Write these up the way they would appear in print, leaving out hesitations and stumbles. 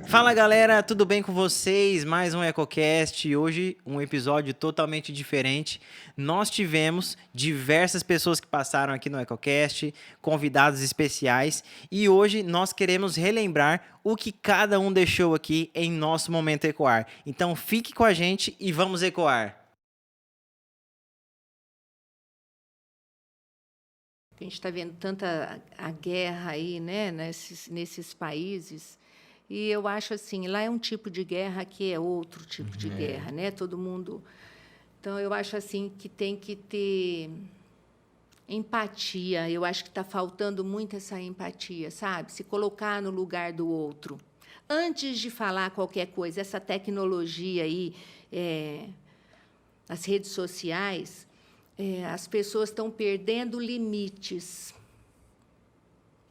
Fala galera, tudo bem com vocês? Mais um EcoCast e hoje um episódio totalmente diferente. Nós tivemos diversas pessoas que passaram aqui no EcoCast, convidados especiais, e hoje nós queremos relembrar o que cada um deixou aqui em nosso Momento Ecoar. Então fique com a gente e vamos ecoar! A gente está vendo tanta a guerra aí, né, nesses países, e eu acho assim, lá é um tipo de guerra que é outro tipo de guerra, né? Todo mundo. Então eu acho assim que tem que ter empatia. Eu acho que está faltando muito essa empatia, sabe? Se colocar no lugar do outro. Antes de falar qualquer coisa, essa tecnologia aí, as redes sociais, as pessoas estão perdendo limites.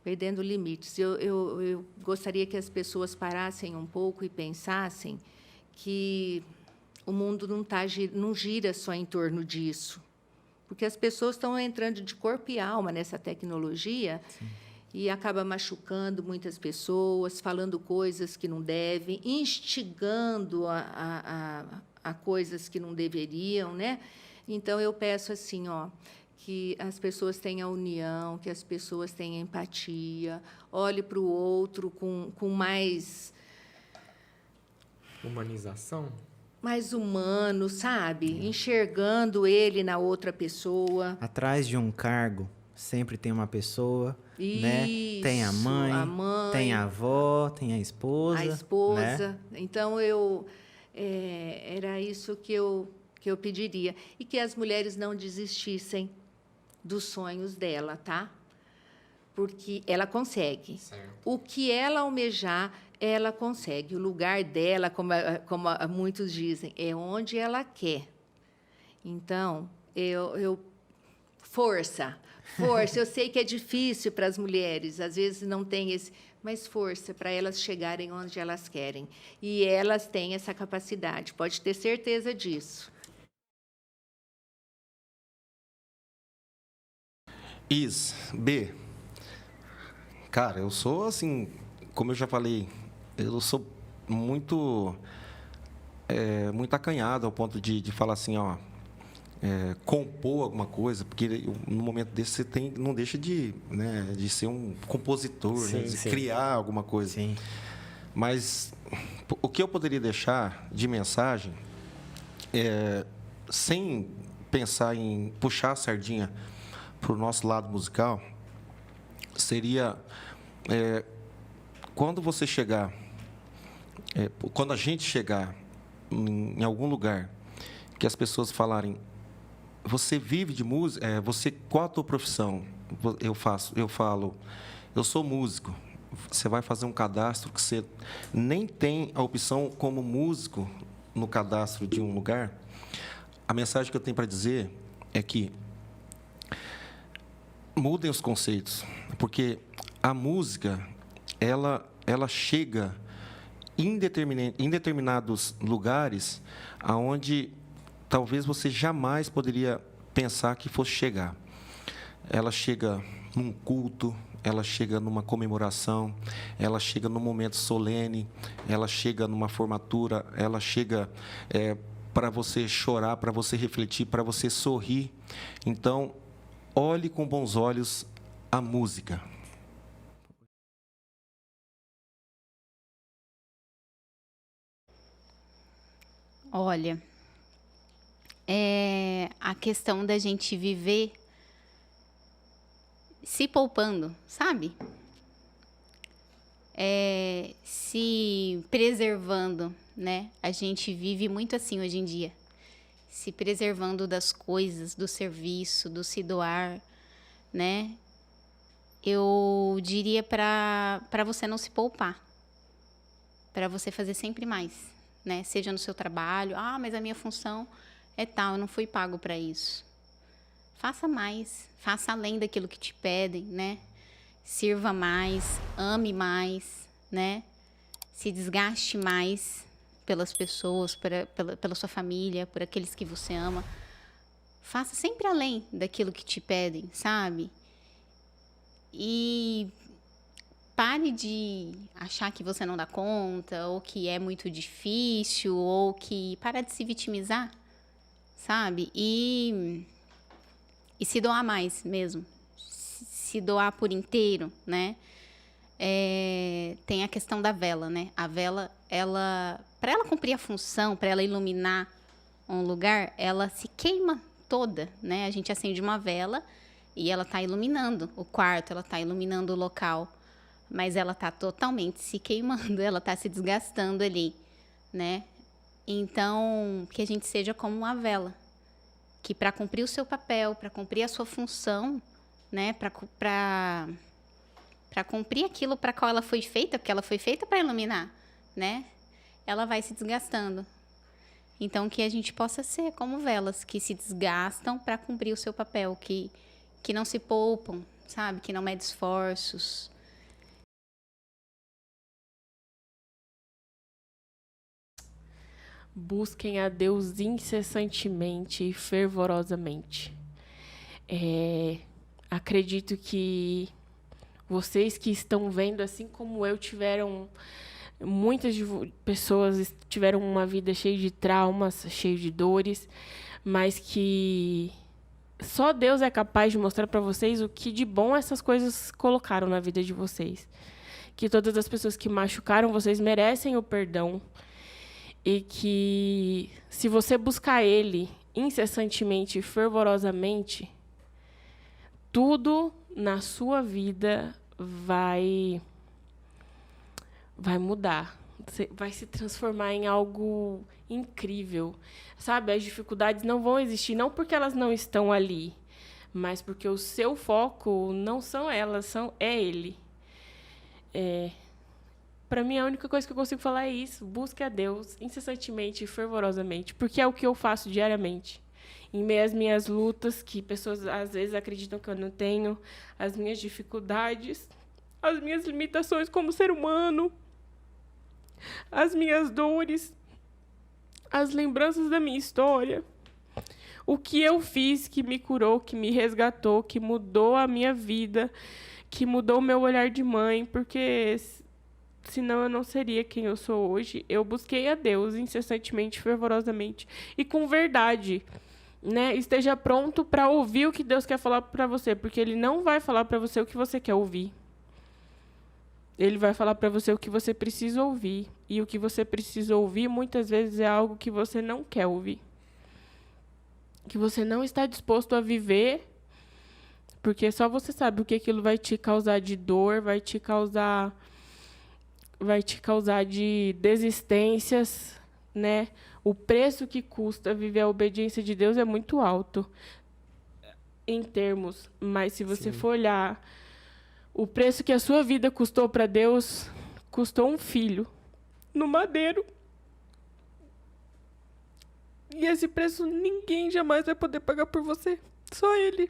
Perdendo limites. Eu gostaria que as pessoas parassem um pouco e pensassem que o mundo não gira só em torno disso. Porque as pessoas estão entrando de corpo e alma nessa tecnologia. Sim. E acaba machucando muitas pessoas, falando coisas que não devem, instigando a coisas que não deveriam, né? Então, eu peço assim, que as pessoas tenham união, que as pessoas tenham empatia, olhe para o outro com mais... Humanização? Mais humano, sabe? Enxergando ele na outra pessoa. Atrás de um cargo sempre tem uma pessoa, isso, né? Tem a mãe, tem a avó, tem a esposa. A esposa. Né? Então, era isso que eu pediria. E que as mulheres não desistissem dos sonhos dela, tá? Porque ela consegue. Certo. O que ela almejar, ela consegue. O lugar dela, como muitos dizem, é onde ela quer. Então, força. Eu sei que é difícil para as mulheres, às vezes não tem esse... Mas força para elas chegarem onde elas querem. E elas têm essa capacidade, pode ter certeza disso. B. Cara, eu sou assim, como eu já falei, eu sou muito acanhado ao ponto de falar assim, compor alguma coisa, porque no momento desse você não deixa de ser um compositor, sim, né, de sim. criar alguma coisa. Sim. Mas o que eu poderia deixar de mensagem, sem pensar em puxar a sardinha para o nosso lado musical, seria quando você chegar, quando a gente chegar em algum lugar, que as pessoas falarem, você vive de música, qual a tua profissão? Eu falo, eu sou músico. Você vai fazer um cadastro que você nem tem a opção como músico no cadastro de um lugar. A mensagem que eu tenho para dizer é que mudem os conceitos, porque a música ela chega em determinados lugares aonde talvez você jamais poderia pensar que fosse chegar. Ela chega num culto, ela chega numa comemoração, ela chega num momento solene, ela chega numa formatura, ela chega para você chorar, para você refletir, para você sorrir. Então, olhe com bons olhos a música. Olha, a questão da gente viver se poupando, sabe? Se preservando, né? A gente vive muito assim hoje em dia. Se preservando das coisas, do serviço, do se doar, né? Eu diria para você não se poupar. Para você fazer sempre mais, né? Seja no seu trabalho. Ah, mas a minha função é tal, eu não fui pago para isso. faça mais, faça além daquilo que te pedem, né? Sirva mais, ame mais, né? Se desgaste mais pelas pessoas, pela sua família, por aqueles que você ama. Faça sempre além daquilo que te pedem, sabe? E pare de achar que você não dá conta, ou que é muito difícil, ou que... Para de se vitimizar, sabe? E se doar mais mesmo. Se doar por inteiro, né? Tem a questão da vela, né? A vela, para ela cumprir a função, para ela iluminar um lugar, ela se queima toda, né? A gente acende uma vela e ela está iluminando o quarto, ela está iluminando o local, mas ela está totalmente se queimando, ela está se desgastando ali, né? Então, que a gente seja como uma vela, que para cumprir o seu papel, para cumprir a sua função, né? Para cumprir aquilo para qual ela foi feita, porque ela foi feita para iluminar, né? Ela vai se desgastando. Então, que a gente possa ser como velas que se desgastam para cumprir o seu papel, que não se poupam, sabe? Que não medem esforços. Busquem a Deus incessantemente e fervorosamente. Acredito que vocês que estão vendo, assim como eu, muitas pessoas tiveram uma vida cheia de traumas, cheia de dores, mas que só Deus é capaz de mostrar para vocês o que de bom essas coisas colocaram na vida de vocês. Que todas as pessoas que machucaram vocês merecem o perdão. E que, se você buscar Ele incessantemente e fervorosamente, tudo na sua vida vai mudar. Vai se transformar em algo incrível. Sabe? As dificuldades não vão existir, não porque elas não estão ali, mas porque o seu foco não são elas, é Ele. Para mim, a única coisa que eu consigo falar é isso. Busque a Deus incessantemente e fervorosamente, porque é o que eu faço diariamente. Em meio às minhas lutas, que pessoas às vezes acreditam que eu não tenho, as minhas dificuldades, as minhas limitações como ser humano, as minhas dores, as lembranças da minha história, o que eu fiz que me curou, que me resgatou, que mudou a minha vida, que mudou o meu olhar de mãe, porque senão eu não seria quem eu sou hoje. Eu busquei a Deus incessantemente, fervorosamente e com verdade, né? Esteja pronto para ouvir o que Deus quer falar para você, porque Ele não vai falar para você o que você quer ouvir. Ele vai falar para você o que você precisa ouvir. E o que você precisa ouvir, muitas vezes, é algo que você não quer ouvir. Que você não está disposto a viver, porque só você sabe o que aquilo vai te causar de dor, vai te causar de desistências, né? O preço que custa viver a obediência de Deus é muito alto, em termos. Mas se você for olhar o preço que a sua vida custou para Deus, custou um filho no madeiro. E esse preço ninguém jamais vai poder pagar por você, só Ele.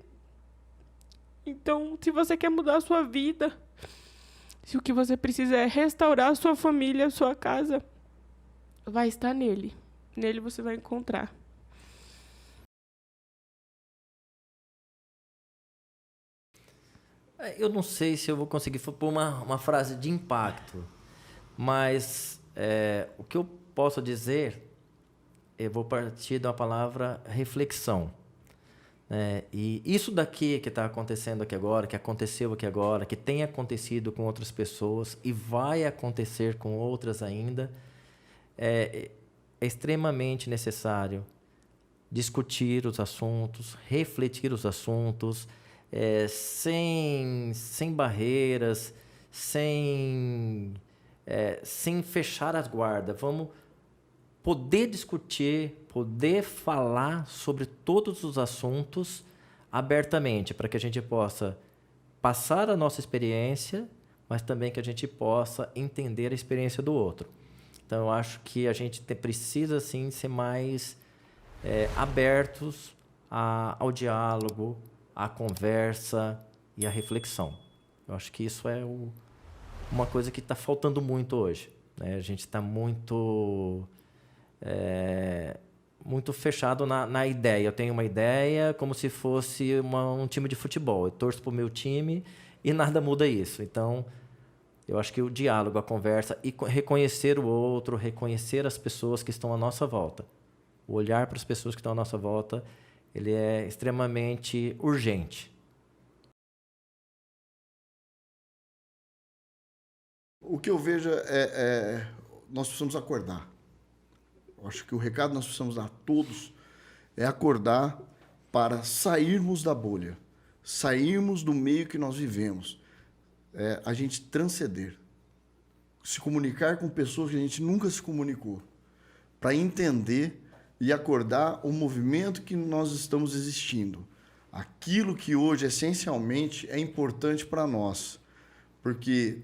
Então, se você quer mudar a sua vida, se o que você precisa é restaurar a sua família, a sua casa, vai estar nele. Nele você vai encontrar. Eu não sei se eu vou conseguir pôr uma frase de impacto, mas o que eu posso dizer, eu vou partir da palavra reflexão. E isso daqui que está acontecendo aqui agora, que aconteceu aqui agora, que tem acontecido com outras pessoas e vai acontecer com outras ainda, é extremamente necessário discutir os assuntos, refletir os assuntos, sem barreiras, sem fechar as guardas. Vamos poder discutir, poder falar sobre todos os assuntos abertamente, para que a gente possa passar a nossa experiência, mas também que a gente possa entender a experiência do outro. Então, eu acho que a gente precisa, sim, ser mais abertos ao diálogo, à conversa e à reflexão. Eu acho que isso é uma coisa que está faltando muito hoje, né? A gente está muito fechado na ideia. Eu tenho uma ideia como se fosse um time de futebol. Eu torço para o meu time e nada muda isso. Então, eu acho que o diálogo, a conversa e reconhecer o outro, reconhecer as pessoas que estão à nossa volta. O olhar para as pessoas que estão à nossa volta, ele é extremamente urgente. O que eu vejo nós precisamos acordar. Eu acho que o recado que nós precisamos dar a todos é acordar para sairmos da bolha, sairmos do meio que nós vivemos, a gente transcender, se comunicar com pessoas que a gente nunca se comunicou, para entender e acordar o movimento que nós estamos existindo, aquilo que hoje essencialmente é importante para nós, porque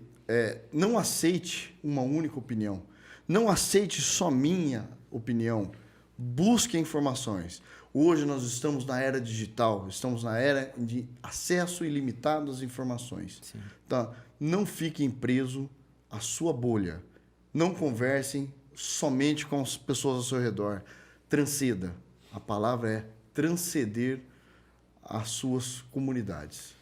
não aceite uma única opinião, não aceite só minha opinião, busque informações. Hoje nós estamos na era digital, estamos na era de acesso ilimitado às informações. Sim. Então, não fiquem presos à sua bolha, não conversem somente com as pessoas ao seu redor, transcenda. A palavra é transcender as suas comunidades.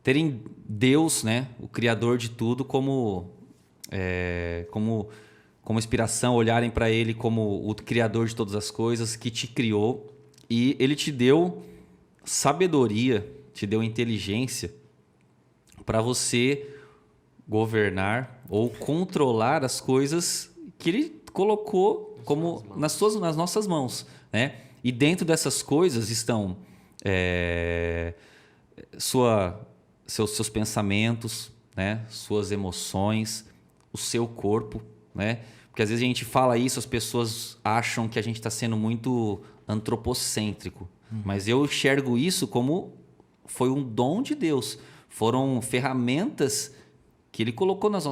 Terem Deus, né, o Criador de tudo, como inspiração, olharem para Ele como o Criador de todas as coisas, que te criou, e Ele te deu sabedoria, te deu inteligência para você governar ou controlar as coisas que Ele colocou como nas nossas mãos, né? E dentro dessas coisas estão seus pensamentos, né? Suas emoções, o seu corpo, né? Porque às vezes a gente fala isso, as pessoas acham que a gente está sendo muito antropocêntrico, mas eu enxergo isso como foi um dom de Deus, foram ferramentas que Ele colocou nas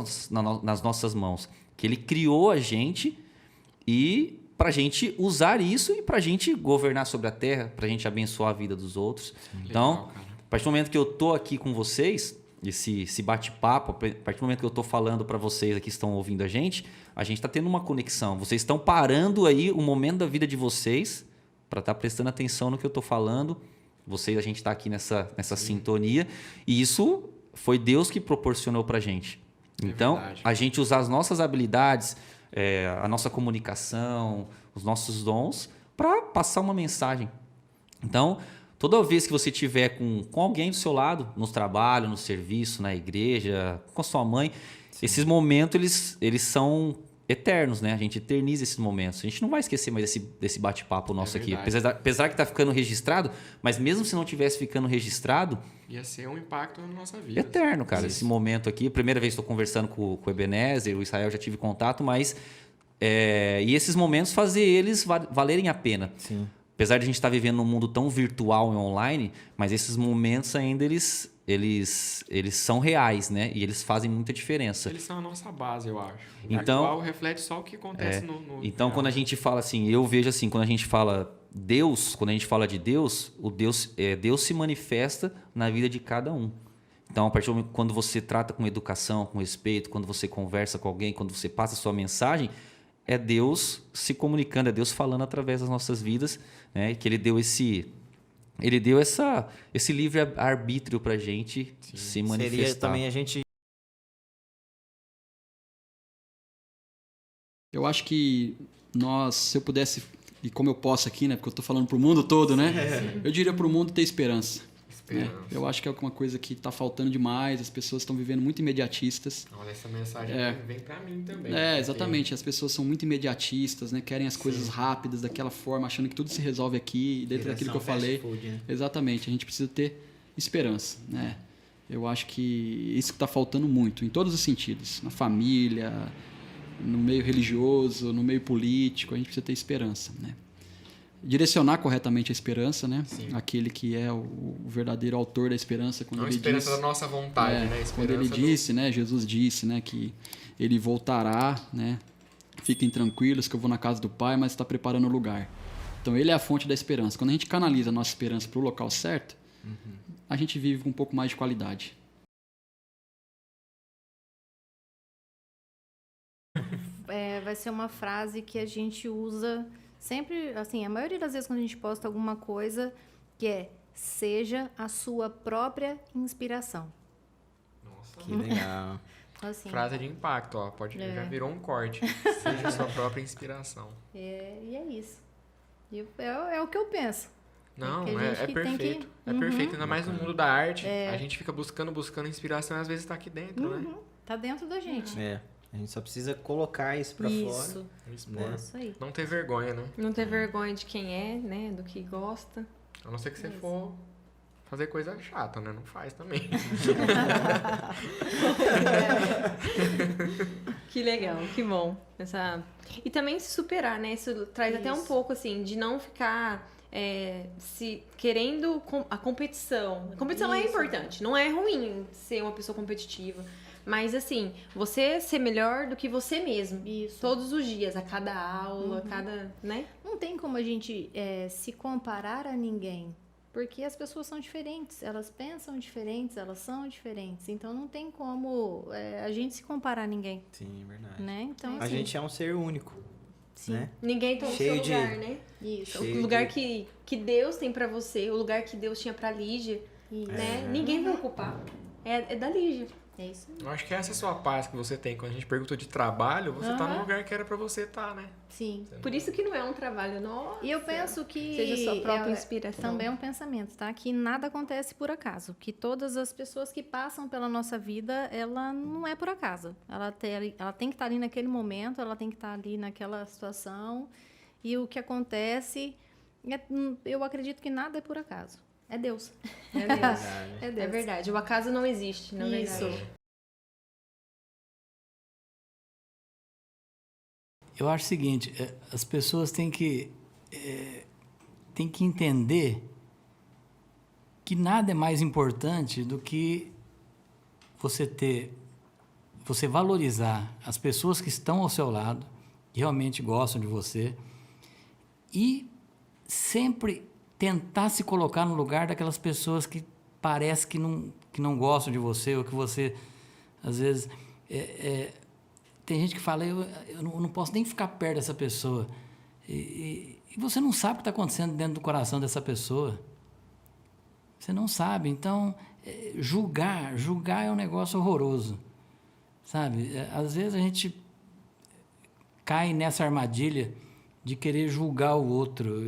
nossas mãos, que Ele criou a gente e para a gente usar isso e para a gente governar sobre a terra, para a gente abençoar a vida dos outros. Sim, então, legal, a partir do momento que eu tô aqui com vocês, esse bate-papo, a partir do momento que eu tô falando para vocês aqui que estão ouvindo a gente está tendo uma conexão. Vocês estão parando aí o momento da vida de vocês para estar prestando atenção no que eu tô falando. A gente está aqui nessa sintonia. E isso foi Deus que proporcionou para a gente. Então, a gente usar as nossas habilidades, a nossa comunicação, os nossos dons para passar uma mensagem. Então, toda vez que você tiver com alguém do seu lado, no trabalho, no serviço, na igreja, com a sua mãe, esses momentos eles são eternos, né? A gente eterniza esses momentos. A gente não vai esquecer mais desse bate-papo nosso aqui. Apesar que está ficando registrado, mas mesmo se não tivesse ficando registrado... Ia ser um impacto na nossa vida. Eterno, cara. Esse momento aqui. Primeira vez que estou conversando com o Ebenezer, o Israel já tive contato, mas... e esses momentos fazer eles valerem a pena. Sim. Apesar de a gente estar vivendo num mundo tão virtual e online, mas esses momentos ainda eles são reais, né? E eles fazem muita diferença. Eles são a nossa base, eu acho. O então, virtual reflete só o que acontece no Então, quando a gente fala assim, eu vejo assim, quando a gente fala Deus, quando a gente fala de Deus, Deus se manifesta na vida de cada um. Então, a partir do momento quando você trata com educação, com respeito, quando você conversa com alguém, quando você passa a sua mensagem, é Deus se comunicando, é Deus falando através das nossas vidas, né? Que Ele deu esse livre-arbítrio para a gente se manifestar. Seria também a gente... Eu acho que se eu pudesse, e como eu posso aqui, né? Porque eu estou falando para o mundo todo, né? Eu diria para o mundo ter esperança. Eu acho que é uma coisa que está faltando demais, as pessoas estão vivendo muito imediatistas. Olha, essa mensagem vem para mim também. Exatamente, as pessoas são muito imediatistas, né? Querem as coisas rápidas, daquela forma, achando que tudo se resolve aqui, dentro daquilo que eu falei. Food, né? Exatamente, a gente precisa ter esperança, né? Eu acho que isso está faltando muito, em todos os sentidos, na família, no meio religioso, no meio político, a gente precisa ter esperança, né? Direcionar corretamente a esperança, né? Sim. Aquele que é o verdadeiro autor da esperança, quando ele esperança diz, da nossa vontade, né? Quando ele disse, né? Jesus disse, né? Que ele voltará, né? fiquem tranquilos que eu vou na casa do Pai, mas está preparando o lugar. Então, Ele é a fonte da esperança. Quando a gente canaliza a nossa esperança para o local certo, a gente vive com um pouco mais de qualidade. Vai ser uma frase que a gente usa sempre, assim, a maioria das vezes quando a gente posta alguma coisa, que é: seja a sua própria inspiração. Nossa. Que legal. Assim, Frase de impacto, ó. Já virou um corte. Seja a sua própria inspiração. e é isso. É o que eu penso. Não, que a gente é que tem perfeito. que- É perfeito, ainda mais no mundo da arte. É. A gente fica buscando inspiração e às vezes tá aqui dentro, né? Tá dentro da gente. A gente só precisa colocar isso pra fora. Expor. Isso aí. Não ter vergonha, né? Não ter vergonha de quem é, né? Do que gosta. A não ser que você for fazer coisa chata, né? Não faz também. Que legal, que bom. E também se superar, né? Isso traz até um pouco, assim, de não ficar se querendo a competição. A competição é importante, não é ruim ser uma pessoa competitiva. Mas, assim, você ser melhor do que você mesmo. Isso. Todos os dias, a cada aula, a cada, né? Não tem como a gente se comparar a ninguém, porque as pessoas são diferentes, elas pensam diferentes, elas são diferentes, então não tem como a gente se comparar a ninguém, Sim, é verdade. né? Então, A assim, gente é um ser único, né? Ninguém tem o seu Cheio de- lugar, né? isso. Cheio O lugar de- que Deus tem pra você, o lugar que Deus tinha pra Lígia, né? Ninguém vai ocupar. É da Lígia. É isso aí. Eu acho que essa é a sua paz que você tem. Quando a gente pergunta de trabalho, você tá no lugar que era pra você estar, né? Sim. Por isso que não é um trabalho nosso. E eu penso que Seja sua própria inspiração. também é um pensamento, tá? Que nada acontece por acaso, que todas as pessoas que passam pela nossa vida, ela não é por acaso. Ela tem que estar ali naquele momento, ela tem que estar ali naquela situação. E o que acontece, eu acredito que nada é por acaso. É Deus. É Deus. É Deus. É verdade. O acaso não existe, na Isso. verdade. Eu acho o seguinte, as pessoas têm que entender que nada é mais importante do que você valorizar as pessoas que estão ao seu lado, que realmente gostam de você, e sempre tentar se colocar no lugar daquelas pessoas que parece que não gostam de você, ou que você, às vezes... tem gente que fala, eu não posso nem ficar perto dessa pessoa. E você não sabe o que está acontecendo dentro do coração dessa pessoa. Você não sabe. Então, julgar é um negócio horroroso. Sabe? Às vezes a gente cai nessa armadilha de querer julgar o outro.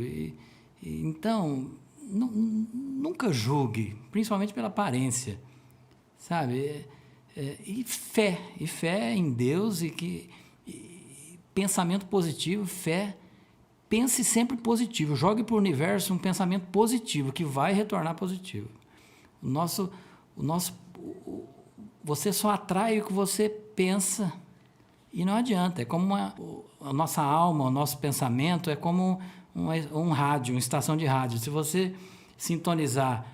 Então, nunca julgue, principalmente pela aparência. Sabe? E fé em Deus e pensamento positivo, fé. Pense sempre positivo, jogue para o universo um pensamento positivo que vai retornar positivo. Você só atrai o que você pensa e não adianta. É como a nossa alma, o nosso pensamento é como um rádio, uma estação de rádio. Se você sintonizar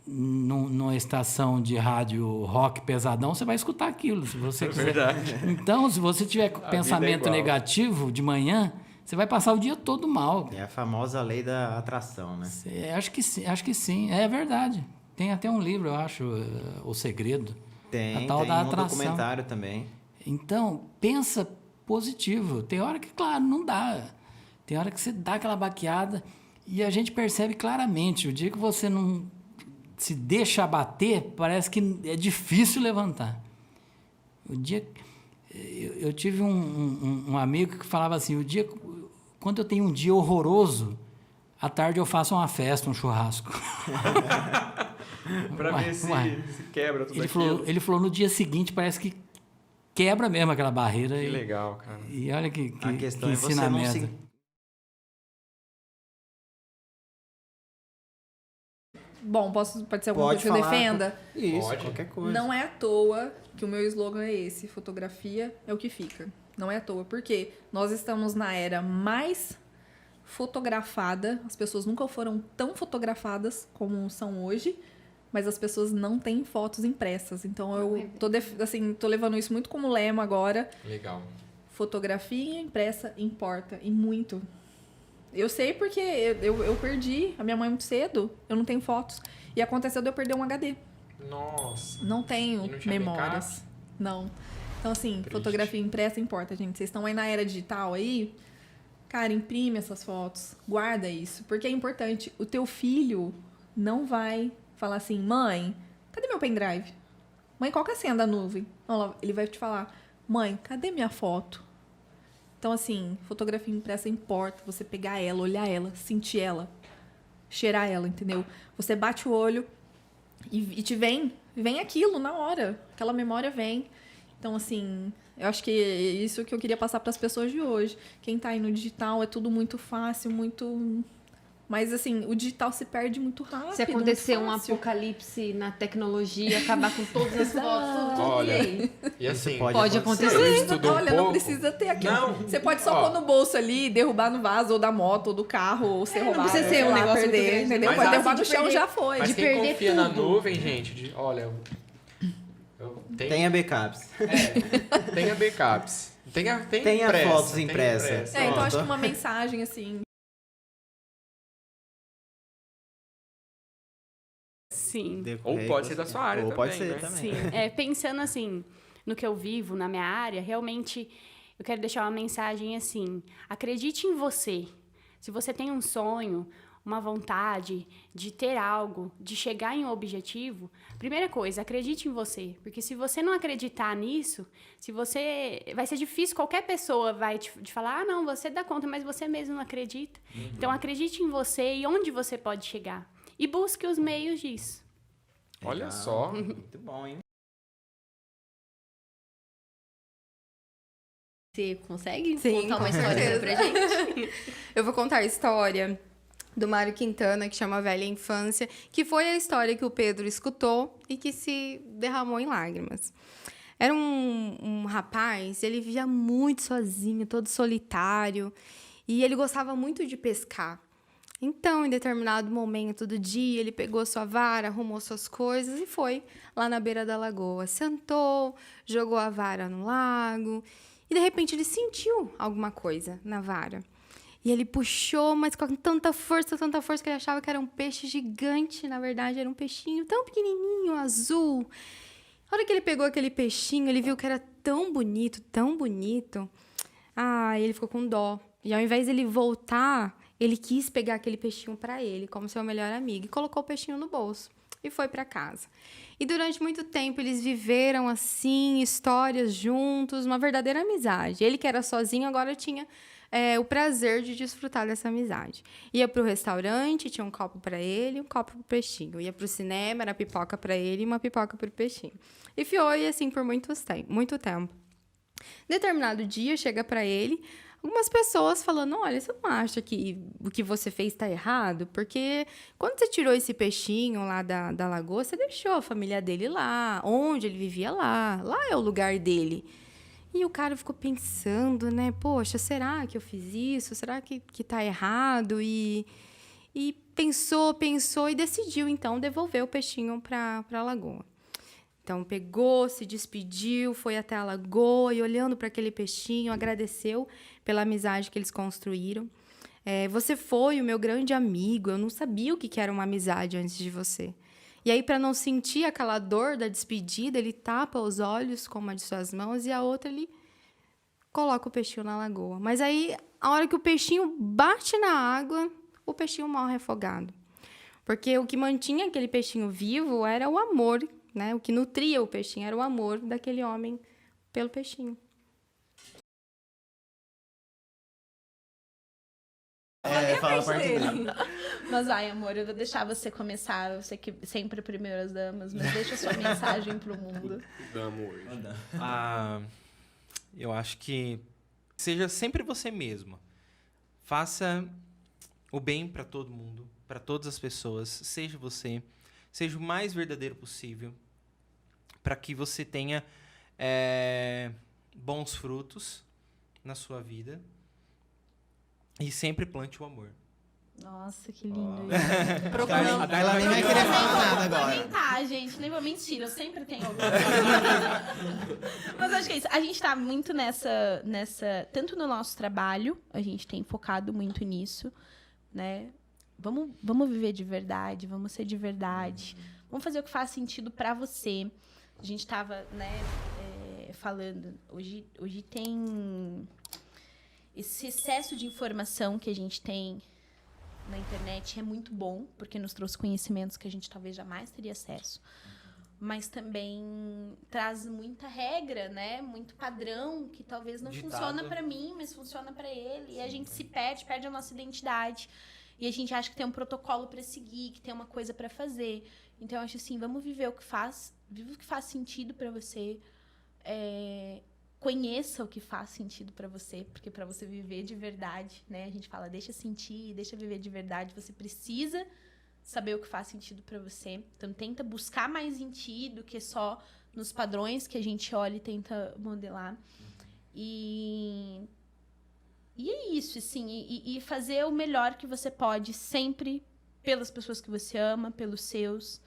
numa estação de rádio rock pesadão, você vai escutar aquilo, se você quiser. Verdade. Então, se você tiver vida pensamento é igual. negativo de manhã, você vai passar o dia todo mal. É a famosa lei da atração, né? Acho que sim. É verdade. Tem até um livro, eu acho, O Segredo. Tem a tal da um atração. documentário também. Então, pensa positivo. Tem hora que, claro, não dá. Tem hora que você dá aquela baqueada e a gente percebe claramente. O dia que você não se deixa abater, parece que é difícil levantar. Eu tive um amigo que falava assim, quando eu tenho um dia horroroso, à tarde eu faço uma festa, um churrasco. Pra ver se quebra tudo Ele falou, no dia seguinte parece que quebra mesmo aquela barreira. Que legal, cara. E olha que A questão é você não ensinamento. se... Bom, pode ser alguma Pode coisa que eu falar. defenda? Isso, Pode. qualquer coisa. Não é à toa que o meu slogan é esse: fotografia é o que fica. Não é à toa, porque nós estamos na era mais fotografada, as pessoas nunca foram tão fotografadas como são hoje, mas as pessoas não têm fotos impressas. Então eu tô levando isso muito como lema agora. Legal. fotografia impressa importa, e muito. Eu sei porque eu perdi a minha mãe muito cedo, eu não tenho fotos. E aconteceu de eu perder um HD. Nossa. Não tenho E não tinha memórias. backup? Não. Então, assim, Triste. fotografia impressa importa, gente. Vocês estão aí na era digital aí, cara, imprime essas fotos, guarda isso, porque é importante. O teu filho não vai falar assim, mãe, cadê meu pendrive? Mãe, qual que é a senha da nuvem? Não, ele vai te falar, mãe, cadê minha foto? Então, assim, fotografia impressa importa. Você pegar ela, olhar ela, sentir ela, cheirar ela, entendeu? Você bate o olho e te vem aquilo na hora. Aquela memória vem. Então, assim, eu acho que é isso que eu queria passar para as pessoas de hoje. Quem tá aí no digital é tudo muito fácil, muito... Mas, assim, o digital se perde muito rápido. Se acontecer muito um fácil. apocalipse na tecnologia, acabar com todas as fotos, Olha, e aí? e assim, Pode acontecer. eu estudo um Olha, não pouco. precisa ter aquilo. Não. Você pode só Ó. pôr no bolso ali, derrubar no vaso, ou da moto, ou do carro, ou ser roubado. não precisa ser sei um lá, negócio muito perder, grande. entendeu? Mas Pode a- derrubar no de chão, perder- já foi. Mas de quem perder confia na tudo. nuvem, gente, olha... Tenha backups. Tenha backups. Tenha Tenha fotos tenha impressas. É, então Pronto. acho que uma mensagem, assim... Sim. Ou pode ser da sua área Ou também, pode ser né? também. Sim, pensando assim, no que eu vivo, na minha área, realmente eu quero deixar uma mensagem assim: acredite em você. Se você tem um sonho, uma vontade de ter algo, de chegar em um objetivo, primeira coisa, acredite em você. Porque se você não acreditar nisso, vai ser difícil, qualquer pessoa vai te falar, ah, não, você dá conta, mas você mesmo não acredita. Então, acredite em você e onde você pode chegar. E busque os meios disso. Olha Legal. só. Muito bom, hein? Você consegue Sim, contar uma com história certeza. pra gente? Eu vou contar a história do Mário Quintana, que chama Velha Infância, que foi a história que o Pedro escutou e que se derramou em lágrimas. Era um rapaz, ele vivia muito sozinho, todo solitário, e ele gostava muito de pescar. Então, em determinado momento do dia, ele pegou sua vara, arrumou suas coisas e foi lá na beira da lagoa. Sentou, jogou a vara no lago e, de repente, ele sentiu alguma coisa na vara. E ele puxou, mas com tanta força que ele achava que era um peixe gigante. Na verdade, era um peixinho tão pequenininho, azul. A hora que ele pegou aquele peixinho, ele viu que era tão bonito, tão bonito. Ah, ele ficou com dó. E ao invés de ele voltar, ele quis pegar aquele peixinho para ele, como seu melhor amigo, e colocou o peixinho no bolso e foi para casa. E durante muito tempo eles viveram assim, histórias juntos, uma verdadeira amizade. Ele que era sozinho, agora tinha o prazer de desfrutar dessa amizade. Ia para o restaurante, tinha um copo para ele, um copo para o peixinho. Ia para o cinema, era pipoca para ele e uma pipoca para o peixinho. E foi assim por muito tempo. Determinado dia, chega para ele algumas pessoas falando, olha, você não acha que o que você fez está errado? Porque quando você tirou esse peixinho lá da lagoa, você deixou a família dele lá, onde ele vivia lá é o lugar dele. E o cara ficou pensando, né, poxa, será que eu fiz isso? Será que tá errado? E pensou e decidiu, então, devolver o peixinho para a lagoa. Então, pegou, se despediu, foi até a lagoa e, olhando para aquele peixinho, agradeceu pela amizade que eles construíram. Você foi o meu grande amigo, eu não sabia o que era uma amizade antes de você. E aí, para não sentir aquela dor da despedida, ele tapa os olhos com uma de suas mãos e a outra ele coloca o peixinho na lagoa. Mas aí, a hora que o peixinho bate na água, o peixinho morre afogado. Porque o que mantinha aquele peixinho vivo era o amor, né? O que nutria o peixinho era o amor daquele homem pelo peixinho. Fala a parte dele. Mas vai, amor, eu vou deixar você começar. Eu sei que sempre primeiras damas, mas deixa a sua mensagem pro mundo. Eu acho que seja sempre você mesma. Faça o bem para todo mundo, para todas as pessoas. Seja você. Seja o mais verdadeiro possível, para que você tenha bons frutos na sua vida e sempre plante o amor. Nossa, que lindo. A Darla nem vai querer falar nada agora. Tá, gente, nem vou mentir, eu sempre tenho alguma coisa. Mas acho que é isso. A gente tá muito nessa. Tanto no nosso trabalho, a gente tem focado muito nisso, né? Vamos viver de verdade, vamos ser de verdade. Vamos fazer o que faz sentido pra você. A gente tava, né, falando. Hoje tem esse excesso de informação que a gente tem na internet é muito bom, porque nos trouxe conhecimentos que a gente talvez jamais teria acesso. Mas também traz muita regra, né? Muito padrão, que talvez não funciona para mim, mas funciona para ele. E a gente se perde a nossa identidade. E a gente acha que tem um protocolo para seguir, que tem uma coisa para fazer. Então, eu acho assim, vamos viver o que faz sentido para você. Conheça o que faz sentido para você, porque para você viver de verdade, né? A gente fala, deixa sentir, deixa viver de verdade. Você precisa saber o que faz sentido para você. Então, tenta buscar mais em ti do que só nos padrões que a gente olha e tenta modelar. E é isso, assim. E fazer o melhor que você pode sempre pelas pessoas que você ama, pelos seus.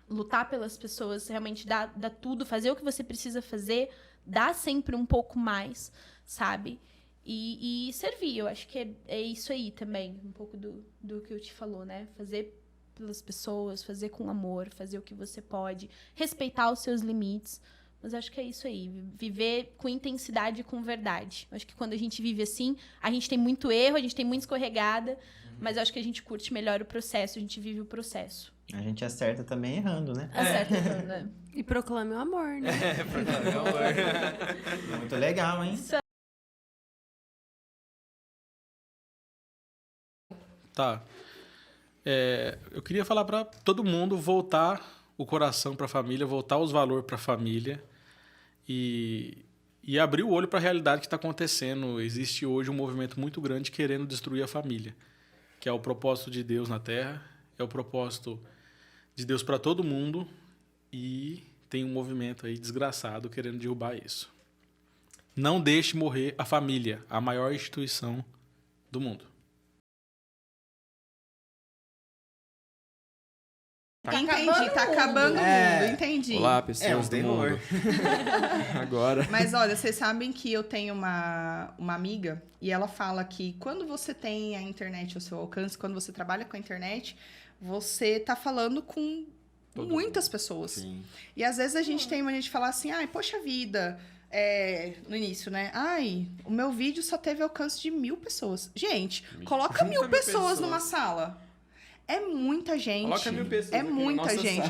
Lutar pelas pessoas, realmente dar tudo, fazer o que você precisa fazer, dar sempre um pouco mais, sabe? E servir, eu acho que é isso aí também, um pouco do que eu te falou, né? Fazer pelas pessoas, fazer com amor, fazer o que você pode, respeitar os seus limites, mas acho que é isso aí, viver com intensidade e com verdade. Eu acho que quando a gente vive assim, a gente tem muito erro, a gente tem muita escorregada, mas eu acho que a gente curte melhor o processo, a gente vive o processo. A gente acerta também errando, né? Acerta errando, né? E proclame o amor, né? Proclame o amor. Muito legal, hein? Tá. Eu queria falar para todo mundo voltar o coração para a família, voltar os valores para a família e abrir o olho para a realidade que está acontecendo. Existe hoje um movimento muito grande querendo destruir a família, que é o propósito de Deus na Terra, é o propósito de Deus para todo mundo, e tem um movimento aí desgraçado querendo derrubar isso. Não deixe morrer a família, a maior instituição do mundo. Entendi, tá acabando o mundo, entendi. Olá, pessoas do mundo. Agora. Mas olha, vocês sabem que eu tenho uma amiga e ela fala que quando você tem a internet ao seu alcance, quando você trabalha com a internet, você tá falando com muitas pessoas. Sim. E às vezes a gente tem mania de falar assim, ai, poxa vida, no início, né? Ai, o meu vídeo só teve alcance de 1.000 pessoas. Gente, coloca 1.000 pessoas numa sala. É muita gente. Coloca 1.000 pessoas. É muita gente.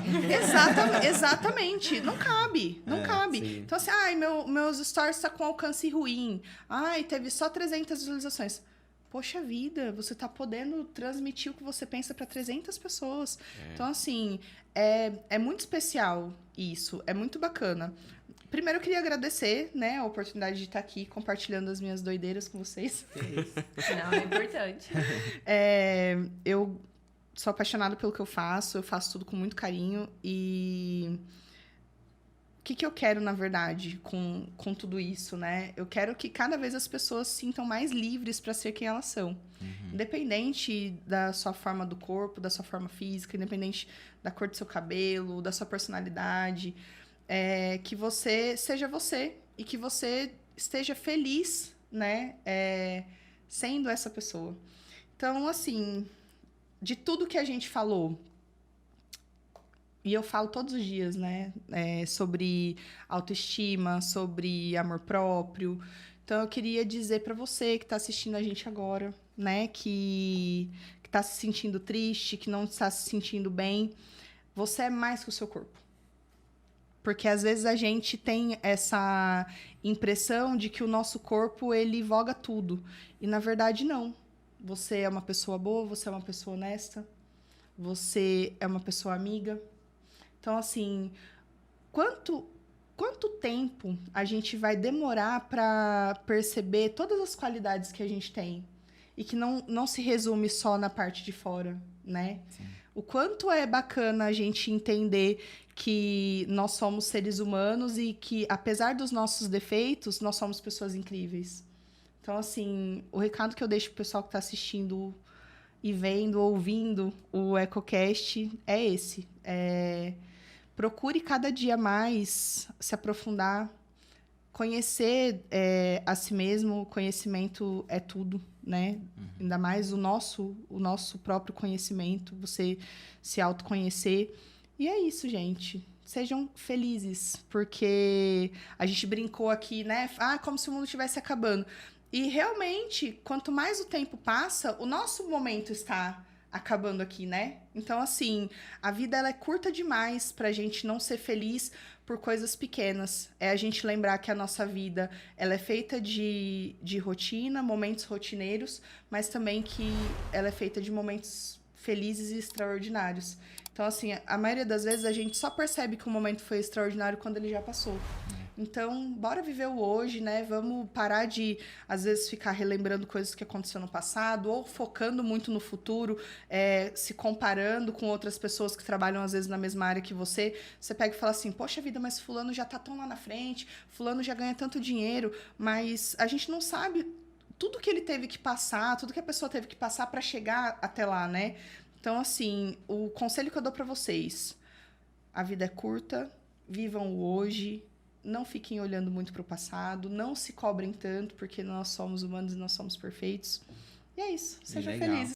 Exatamente. Não cabe. Não cabe. Sim. Então, assim, ai, meus stories tá com alcance ruim. Ai, teve só 300 visualizações. Poxa vida, você tá podendo transmitir o que você pensa para 300 pessoas. Então, assim, é muito especial isso. É muito bacana. Primeiro, eu queria agradecer, né, a oportunidade de estar aqui compartilhando as minhas doideiras com vocês. Não, é importante. Eu sou apaixonada pelo que eu faço tudo com muito carinho e o que eu quero, na verdade, com tudo isso, né? Eu quero que cada vez as pessoas se sintam mais livres para ser quem elas são. Independente da sua forma do corpo, da sua forma física, independente da cor do seu cabelo, da sua personalidade, que você seja você e que você esteja feliz, né? Sendo essa pessoa. Então, assim, de tudo que a gente falou, e eu falo todos os dias, né? Sobre autoestima, sobre amor próprio. Então, eu queria dizer para você que está assistindo a gente agora, né? Que está se sentindo triste, que não está se sentindo bem. Você é mais que o seu corpo. Porque, às vezes, a gente tem essa impressão de que o nosso corpo, ele voga tudo. E, na verdade, não. Você é uma pessoa boa, você é uma pessoa honesta, você é uma pessoa amiga. Então, assim, quanto tempo a gente vai demorar para perceber todas as qualidades que a gente tem? E que não se resume só na parte de fora, né? Sim. O quanto é bacana a gente entender que nós somos seres humanos e que, apesar dos nossos defeitos, nós somos pessoas incríveis. Então, assim, o recado que eu deixo pro pessoal que está assistindo e vendo, ouvindo o EcoCast é esse. Procure cada dia mais se aprofundar, conhecer a si mesmo. O conhecimento é tudo, né? Ainda mais o nosso próprio conhecimento, você se autoconhecer. E é isso, gente. Sejam felizes, porque a gente brincou aqui, né? Como se o mundo estivesse acabando. E realmente, quanto mais o tempo passa, o nosso momento está acabando aqui, né? Então, assim, a vida ela é curta demais pra gente não ser feliz por coisas pequenas. É a gente lembrar que a nossa vida ela é feita de rotina, momentos rotineiros, mas também que ela é feita de momentos felizes e extraordinários. Então, assim, a maioria das vezes a gente só percebe que o momento foi extraordinário quando ele já passou. Então, bora viver o hoje, né? Vamos parar de, às vezes, ficar relembrando coisas que aconteceram no passado ou focando muito no futuro, se comparando com outras pessoas que trabalham, às vezes, na mesma área que você. Você pega e fala assim, poxa vida, mas fulano já tá tão lá na frente, fulano já ganha tanto dinheiro, mas a gente não sabe tudo que ele teve que passar, tudo que a pessoa teve que passar para chegar até lá, né? Então, assim, o conselho que eu dou para vocês, a vida é curta, vivam o hoje, não fiquem olhando muito para o passado, não se cobrem tanto, porque nós somos humanos e nós somos perfeitos. E é isso, sejam felizes.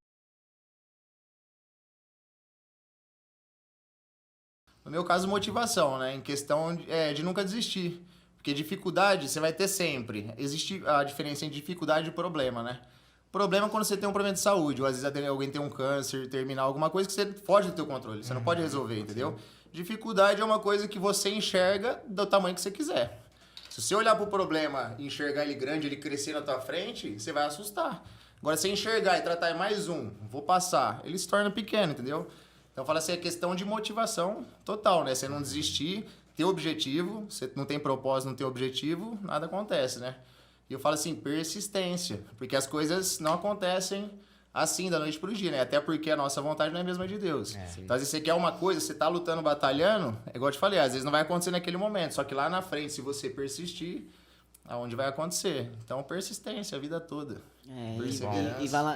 No meu caso, motivação, né? Em questão de nunca desistir. Porque dificuldade você vai ter sempre. Existe a diferença entre dificuldade e problema, né? Problema é quando você tem um problema de saúde, ou às vezes alguém tem um câncer terminal, alguma coisa que você foge do teu controle, você não pode resolver, entendeu? Dificuldade é uma coisa que você enxerga do tamanho que você quiser. Se você olhar pro problema e enxergar ele grande, ele crescer na tua frente, você vai assustar. Agora, se você enxergar e tratar mais vou passar, ele se torna pequeno, entendeu? Então, fala assim, é questão de motivação total, né? Você não desistir, ter objetivo, você não tem propósito, não tem objetivo, nada acontece, né? E eu falo assim, persistência, porque as coisas não acontecem assim, da noite pro dia, né? Até porque a nossa vontade não é a mesma de Deus. Então, às vezes você quer uma coisa, você tá lutando, batalhando, é igual eu te falei, às vezes não vai acontecer naquele momento, só que lá na frente, se você persistir, aonde vai acontecer. Então, persistência a vida toda.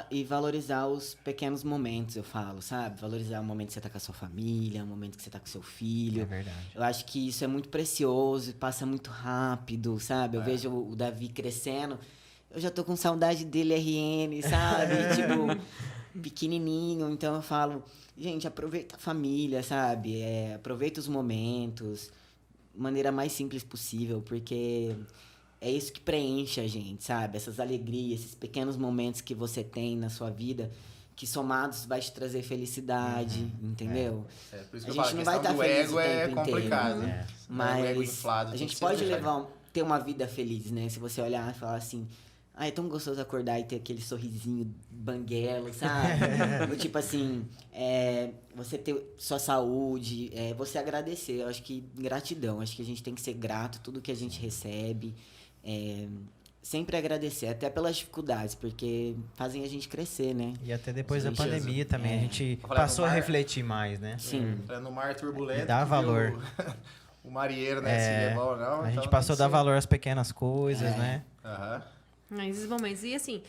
E valorizar os pequenos momentos, eu falo, sabe? Valorizar o momento que você tá com a sua família, o momento que você tá com o seu filho. É verdade. Eu acho que isso é muito precioso, passa muito rápido, sabe? Eu vejo o Davi crescendo, eu já tô com saudade dele RN, sabe? Tipo, pequenininho. Então eu falo, gente, aproveita a família, sabe? Aproveita os momentos, maneira mais simples possível, porque é isso que preenche a gente, sabe? Essas alegrias, esses pequenos momentos que você tem na sua vida, que somados vai te trazer felicidade, entendeu? Por isso que a eu gente falo, não vai estar feliz o tempo é complicado, inteiro, né? Mas O ego inflado, a gente tem que pode ser ter uma vida feliz, né? Se você olhar e falar assim, é tão gostoso acordar e ter aquele sorrisinho banguelo, sabe? Ou, tipo assim, você ter sua saúde, você agradecer. Eu acho que gratidão, acho que a gente tem que ser grato tudo que a gente recebe. Sempre agradecer, até pelas dificuldades, porque fazem a gente crescer, né? E até depois da pandemia também, a gente passou a refletir mais, né? Sim. No mar turbulento. E dar valor. O marinheiro, né? Se levar ou não. A gente passou a dar valor às pequenas coisas, né? Esses momentos. E assim,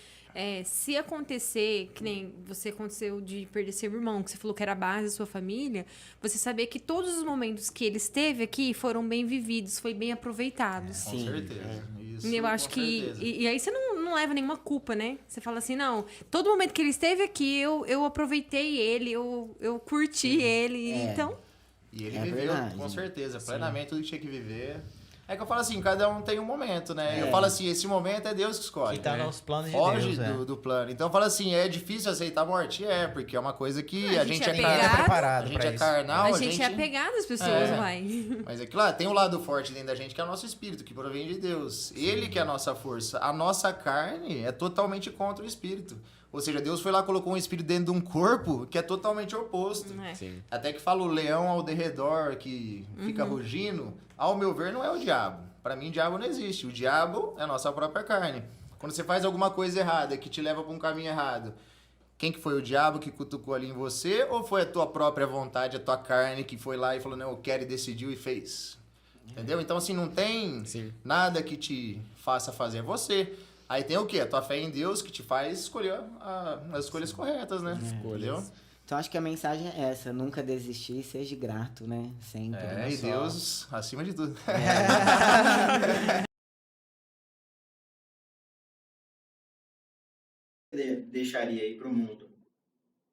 se acontecer, que nem você aconteceu de perder seu irmão, que você falou que era a base da sua família, você saber que todos os momentos que ele esteve aqui foram bem vividos, foi bem aproveitados. Com certeza. Isso, E eu acho que... E aí você não leva nenhuma culpa, né? Você fala assim, não, todo momento que ele esteve aqui, eu aproveitei ele, eu curti ele, então... E ele viveu, com certeza, plenamente tudo que tinha que viver. É que eu falo assim, cada um tem um momento, né? Eu falo assim, esse momento é Deus que escolhe. Que tá nos planos de Foge Deus, do plano. Então eu falo assim, é difícil aceitar a morte? Porque é uma coisa que a gente é preparado. A gente é carnal, a gente é apegado às pessoas, vai. Mas é que lá tem um lado forte dentro da gente, que é o nosso espírito, que provém de Deus. Ele que é a nossa força. A nossa carne é totalmente contra o espírito. Ou seja, Deus foi lá e colocou um espírito dentro de um corpo que é totalmente oposto. Até que fala o leão ao derredor que fica rugindo, ao meu ver, não é o diabo. Para mim, o diabo não existe. O diabo é a nossa própria carne. Quando você faz alguma coisa errada, que te leva para um caminho errado, quem que foi o diabo que cutucou ali em você? Ou foi a tua própria vontade, a tua carne que foi lá e falou, não, eu quero, e decidiu e fez? Entendeu? Então, assim, não tem nada que te faça fazer. É você. Aí tem o quê? A tua fé em Deus que te faz escolher as escolhas corretas, né? Entendeu? Então acho que a mensagem é essa, nunca desistir, seja grato, né? Sempre. E Deus acima de tudo. Deixaria aí para o mundo?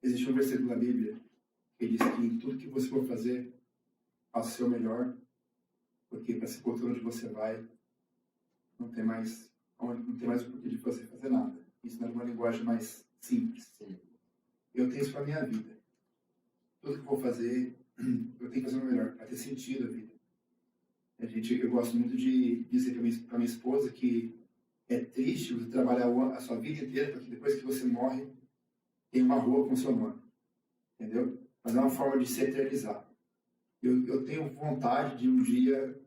Existe um versículo na Bíblia que diz que em tudo que você for fazer, faça o seu melhor, porque para se por onde você vai, não tem mais o porquê de você fazer nada. Isso não é uma linguagem mais simples. Eu tenho isso para minha vida. Tudo que eu vou fazer, eu tenho que fazer o melhor, para ter sentido a vida. Eu gosto muito de dizer para minha esposa que é triste você trabalhar a sua vida inteira, porque depois que você morre, tem uma rua com seu nome. Entendeu? Mas é uma forma de se eternizar. Eu tenho vontade de um dia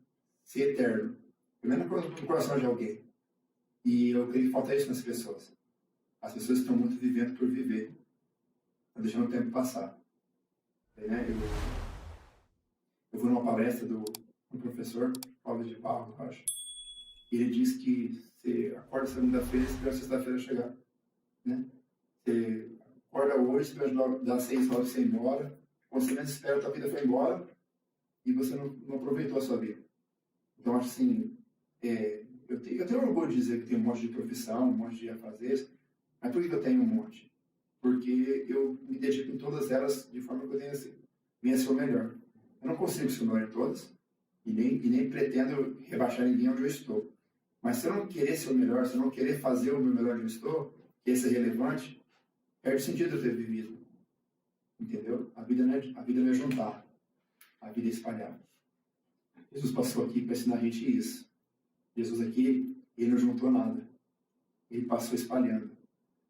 ser eterno. Pelo menos no coração de alguém. E eu creio que falta isso nas pessoas. As pessoas estão muito vivendo por viver. Estão deixando o tempo passar. Eu vou numa palestra do professor Paulo de Barro, eu acho. E ele diz que você acorda segunda-feira e espera sexta-feira chegar. Né? Você acorda hoje, espera das 6 horas você ir embora. Quando você menos espera, a tua vida foi embora e você não aproveitou a sua vida. Então, acho assim, eu tenho orgulho de dizer que tenho um monte de profissão, um monte de afazeres, mas por que eu tenho um monte? Porque eu me dedico em todas elas de forma que eu venha ser o melhor. Eu não consigo ser o melhor em todas e nem pretendo rebaixar ninguém onde eu estou. Mas se eu não querer ser o melhor, se eu não querer fazer o meu melhor onde eu estou, que esse é relevante, perde sentido eu ter vivido. Entendeu? A vida não é juntar, a vida é espalhar. Jesus passou aqui para ensinar a gente isso. Jesus aqui, ele não juntou nada. Ele passou espalhando.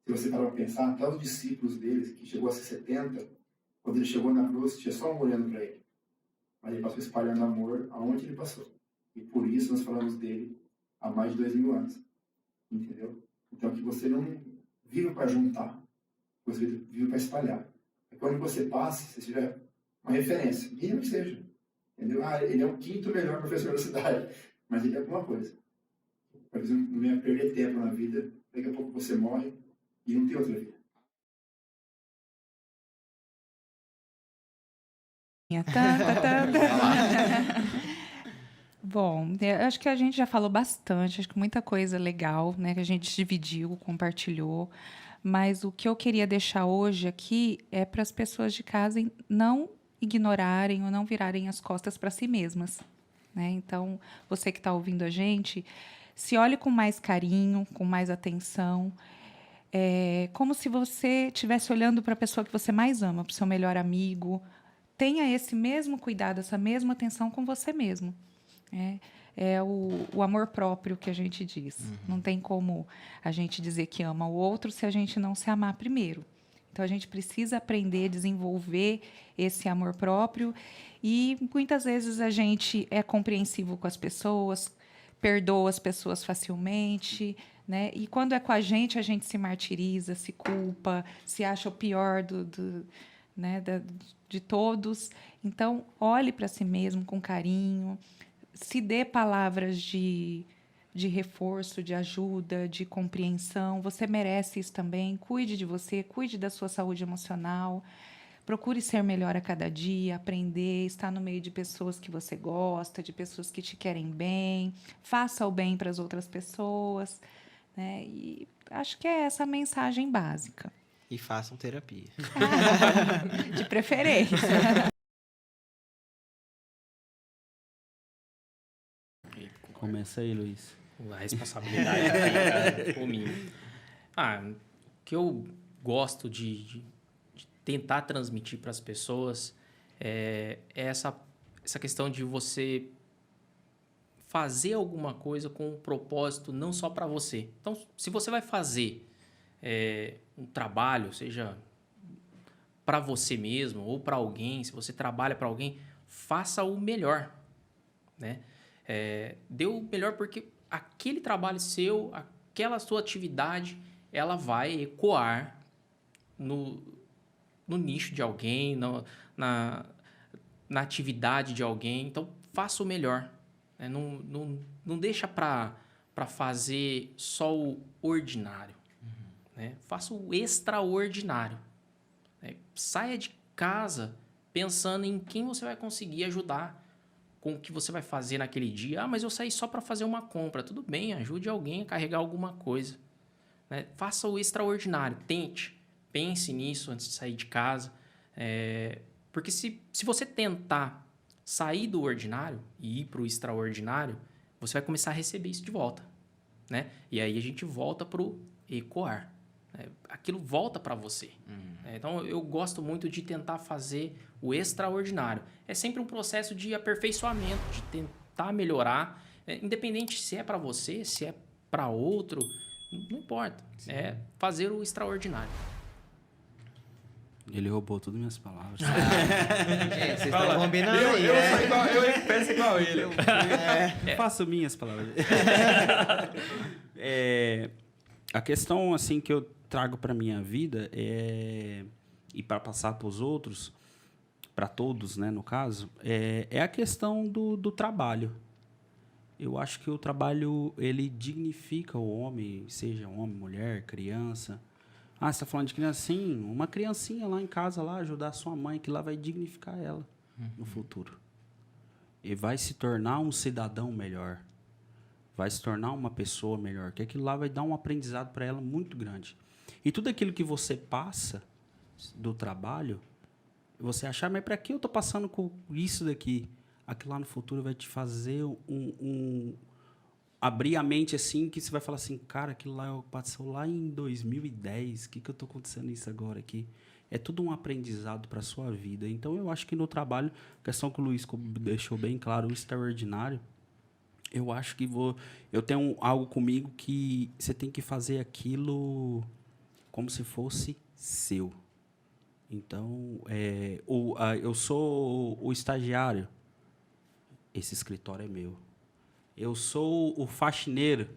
Se você parar para pensar, até os discípulos dele, que chegou a ser 70, quando ele chegou na cruz, tinha só um olhando para ele. Mas ele passou espalhando amor aonde ele passou. E por isso nós falamos dele há mais de 2000 anos. Entendeu? Então que você não viva para juntar, você viva para espalhar. E quando você passe, você seja uma referência, mínimo que seja. Entendeu? Ele é o 5º melhor professor da cidade, mas ele é alguma coisa. Para você não venha perder tempo na vida, daqui a pouco você morre e não tem outra vida. Bom, eu acho que a gente já falou bastante, acho que muita coisa legal, né, que a gente dividiu, compartilhou, mas o que eu queria deixar hoje aqui é para as pessoas de casa não ignorarem ou não virarem as costas para si mesmas, né? Então, você que está ouvindo a gente, se olhe com mais carinho, com mais atenção, como se você estivesse olhando para a pessoa que você mais ama, para o seu melhor amigo. Tenha esse mesmo cuidado, essa mesma atenção com você mesmo. É o amor próprio que a gente diz. Não tem como a gente dizer que ama o outro se a gente não se amar primeiro. Então, a gente precisa aprender a desenvolver esse amor próprio e, muitas vezes, a gente é compreensivo com as pessoas, perdoa as pessoas facilmente, né? E, quando é com a gente se martiriza, se culpa, se acha o pior de todos. Então, olhe para si mesmo com carinho, se dê palavras de reforço, de ajuda, de compreensão. Você merece isso também. Cuide de você, cuide da sua saúde emocional. Procure ser melhor a cada dia, aprender, estar no meio de pessoas que você gosta, de pessoas que te querem bem. Faça o bem para as outras pessoas, né? E acho que é essa a mensagem básica. E façam terapia. De preferência. Começa aí, Luiz. A responsabilidade fica comigo. O que eu gosto de tentar transmitir para as pessoas é essa questão de você fazer alguma coisa com um propósito não só para você. Então, se você vai fazer um trabalho, seja para você mesmo ou para alguém, se você trabalha para alguém, faça o melhor, né? Dê o melhor, porque aquele trabalho seu, aquela sua atividade, ela vai ecoar no nicho de alguém, na atividade de alguém. Então, faça o melhor, né? Não deixa para para fazer só o ordinário. Né? Faça o extraordinário. Né? Saia de casa pensando em quem você vai conseguir ajudar com o que você vai fazer naquele dia. Ah, mas eu saí só para fazer uma compra. Tudo bem, ajude alguém a carregar alguma coisa. Né? Faça o extraordinário. Tente. Pense nisso antes de sair de casa. Porque se você tentar sair do ordinário e ir para o extraordinário, você vai começar a receber isso de volta. Né? E aí a gente volta para o ecoar. Né? Aquilo volta para você. Então, eu gosto muito de tentar fazer o extraordinário. É sempre um processo de aperfeiçoamento, de tentar melhorar, independente se é para você, se é para outro, não importa. Sim. É fazer o extraordinário. Ele roubou todas as minhas palavras. Gente, vocês estão combinando aí, Eu penso igual ele. Eu faço minhas palavras. A questão assim que eu trago para minha vida e para passar para os outros, para todos, né, no caso, é a questão do trabalho. Eu acho que o trabalho ele dignifica o homem, seja homem, mulher, criança. Ah, você está falando de criança? Sim, uma criancinha lá em casa, lá, ajudar a sua mãe, que lá vai dignificar ela no futuro. E vai se tornar um cidadão melhor. Vai se tornar uma pessoa melhor. Que aquilo lá vai dar um aprendizado para ela muito grande. E tudo aquilo que você passa do trabalho, você achar, mas para que eu estou passando com isso daqui? Aquilo lá no futuro vai te fazer abrir a mente assim, que você vai falar assim, cara, aquilo lá passou lá em 2010, o que eu estou acontecendo isso agora aqui? É tudo um aprendizado para a sua vida. Então, eu acho que no trabalho, a questão que o Luiz deixou bem claro, o extraordinário, eu acho que eu tenho algo comigo que você tem que fazer aquilo como se fosse seu. Então, eu sou o estagiário, esse escritório é meu. Eu sou o faxineiro,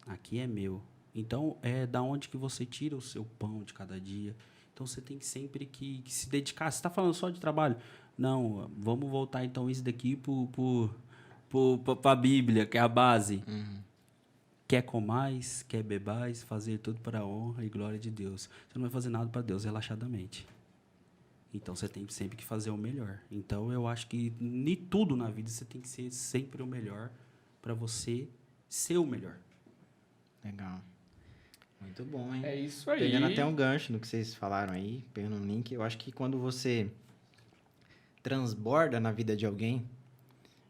aqui é meu. Então, é da onde que você tira o seu pão de cada dia. Então, você tem sempre que se dedicar. Você está falando só de trabalho? Não, vamos voltar, então, isso daqui para a Bíblia, que é a base. Quer comais, quer bebais, fazer tudo para a honra e glória de Deus. Você não vai fazer nada para Deus relaxadamente. Então, você tem sempre que fazer o melhor. Então, eu acho que em tudo na vida você tem que ser sempre o melhor para você ser o melhor. Legal. Muito bom, hein? É isso aí. Pegando até um gancho no que vocês falaram aí, pegando um link, eu acho que quando você transborda na vida de alguém,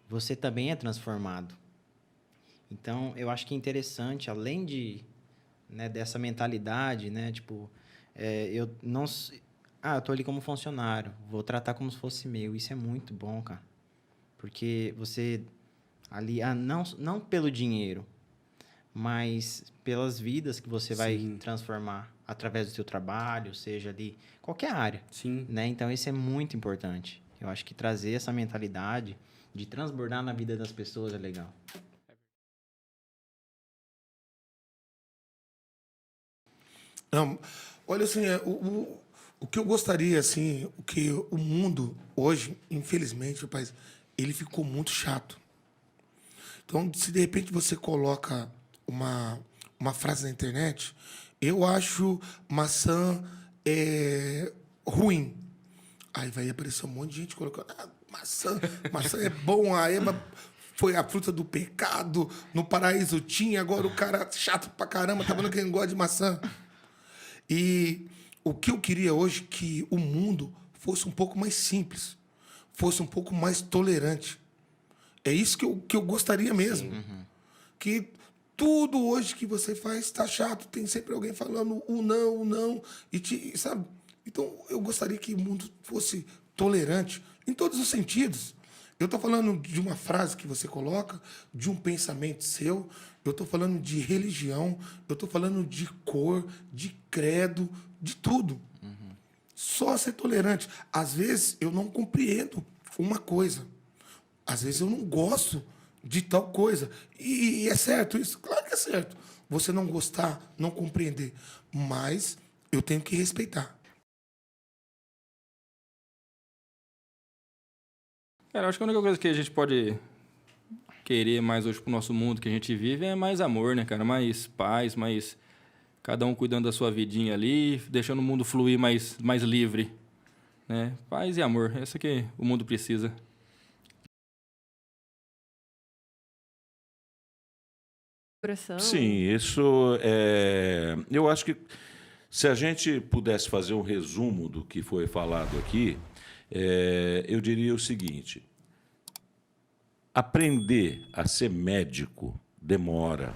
você também é transformado. Então, eu acho que é interessante, além dessa mentalidade, né? Tipo, eu tô ali como funcionário, vou tratar como se fosse meu. Isso é muito bom, cara. Porque você ali, não pelo dinheiro, mas pelas vidas que você vai transformar através do seu trabalho, seja ali, qualquer área. Sim. Né? Então, isso é muito importante. Eu acho que trazer essa mentalidade de transbordar na vida das pessoas é legal. Não, olha assim, o que eu gostaria, assim, o que o mundo hoje, infelizmente, rapaz, ele ficou muito chato. Então, se de repente você coloca uma frase na internet, eu acho maçã ruim. Aí vai aparecer um monte de gente colocando, maçã é bom, a Eva foi a fruta do pecado, no paraíso tinha, agora o cara chato pra caramba, tá falando que ele não gosta de maçã. E o que eu queria hoje é que o mundo fosse um pouco mais simples, fosse um pouco mais tolerante. É isso que eu gostaria mesmo. Que tudo hoje que você faz está chato, tem sempre alguém falando o não, sabe? Então, eu gostaria que o mundo fosse tolerante em todos os sentidos. Eu estou falando de uma frase que você coloca, de um pensamento seu, eu estou falando de religião, eu estou falando de cor, de credo, de tudo. Só ser tolerante. Às vezes, eu não compreendo uma coisa. Às vezes, eu não gosto de tal coisa. E é certo isso? Claro que é certo. Você não gostar, não compreender. Mas eu tenho que respeitar. Cara, eu acho que a única coisa que a gente pode querer mais hoje pro nosso mundo que a gente vive é mais amor, né, cara? Mais paz, mais cada um cuidando da sua vidinha ali, deixando o mundo fluir mais livre, né? Paz e amor, essa que o mundo precisa. Sim, isso é... Eu acho que se a gente pudesse fazer um resumo do que foi falado aqui, eu diria o seguinte: aprender a ser médico demora.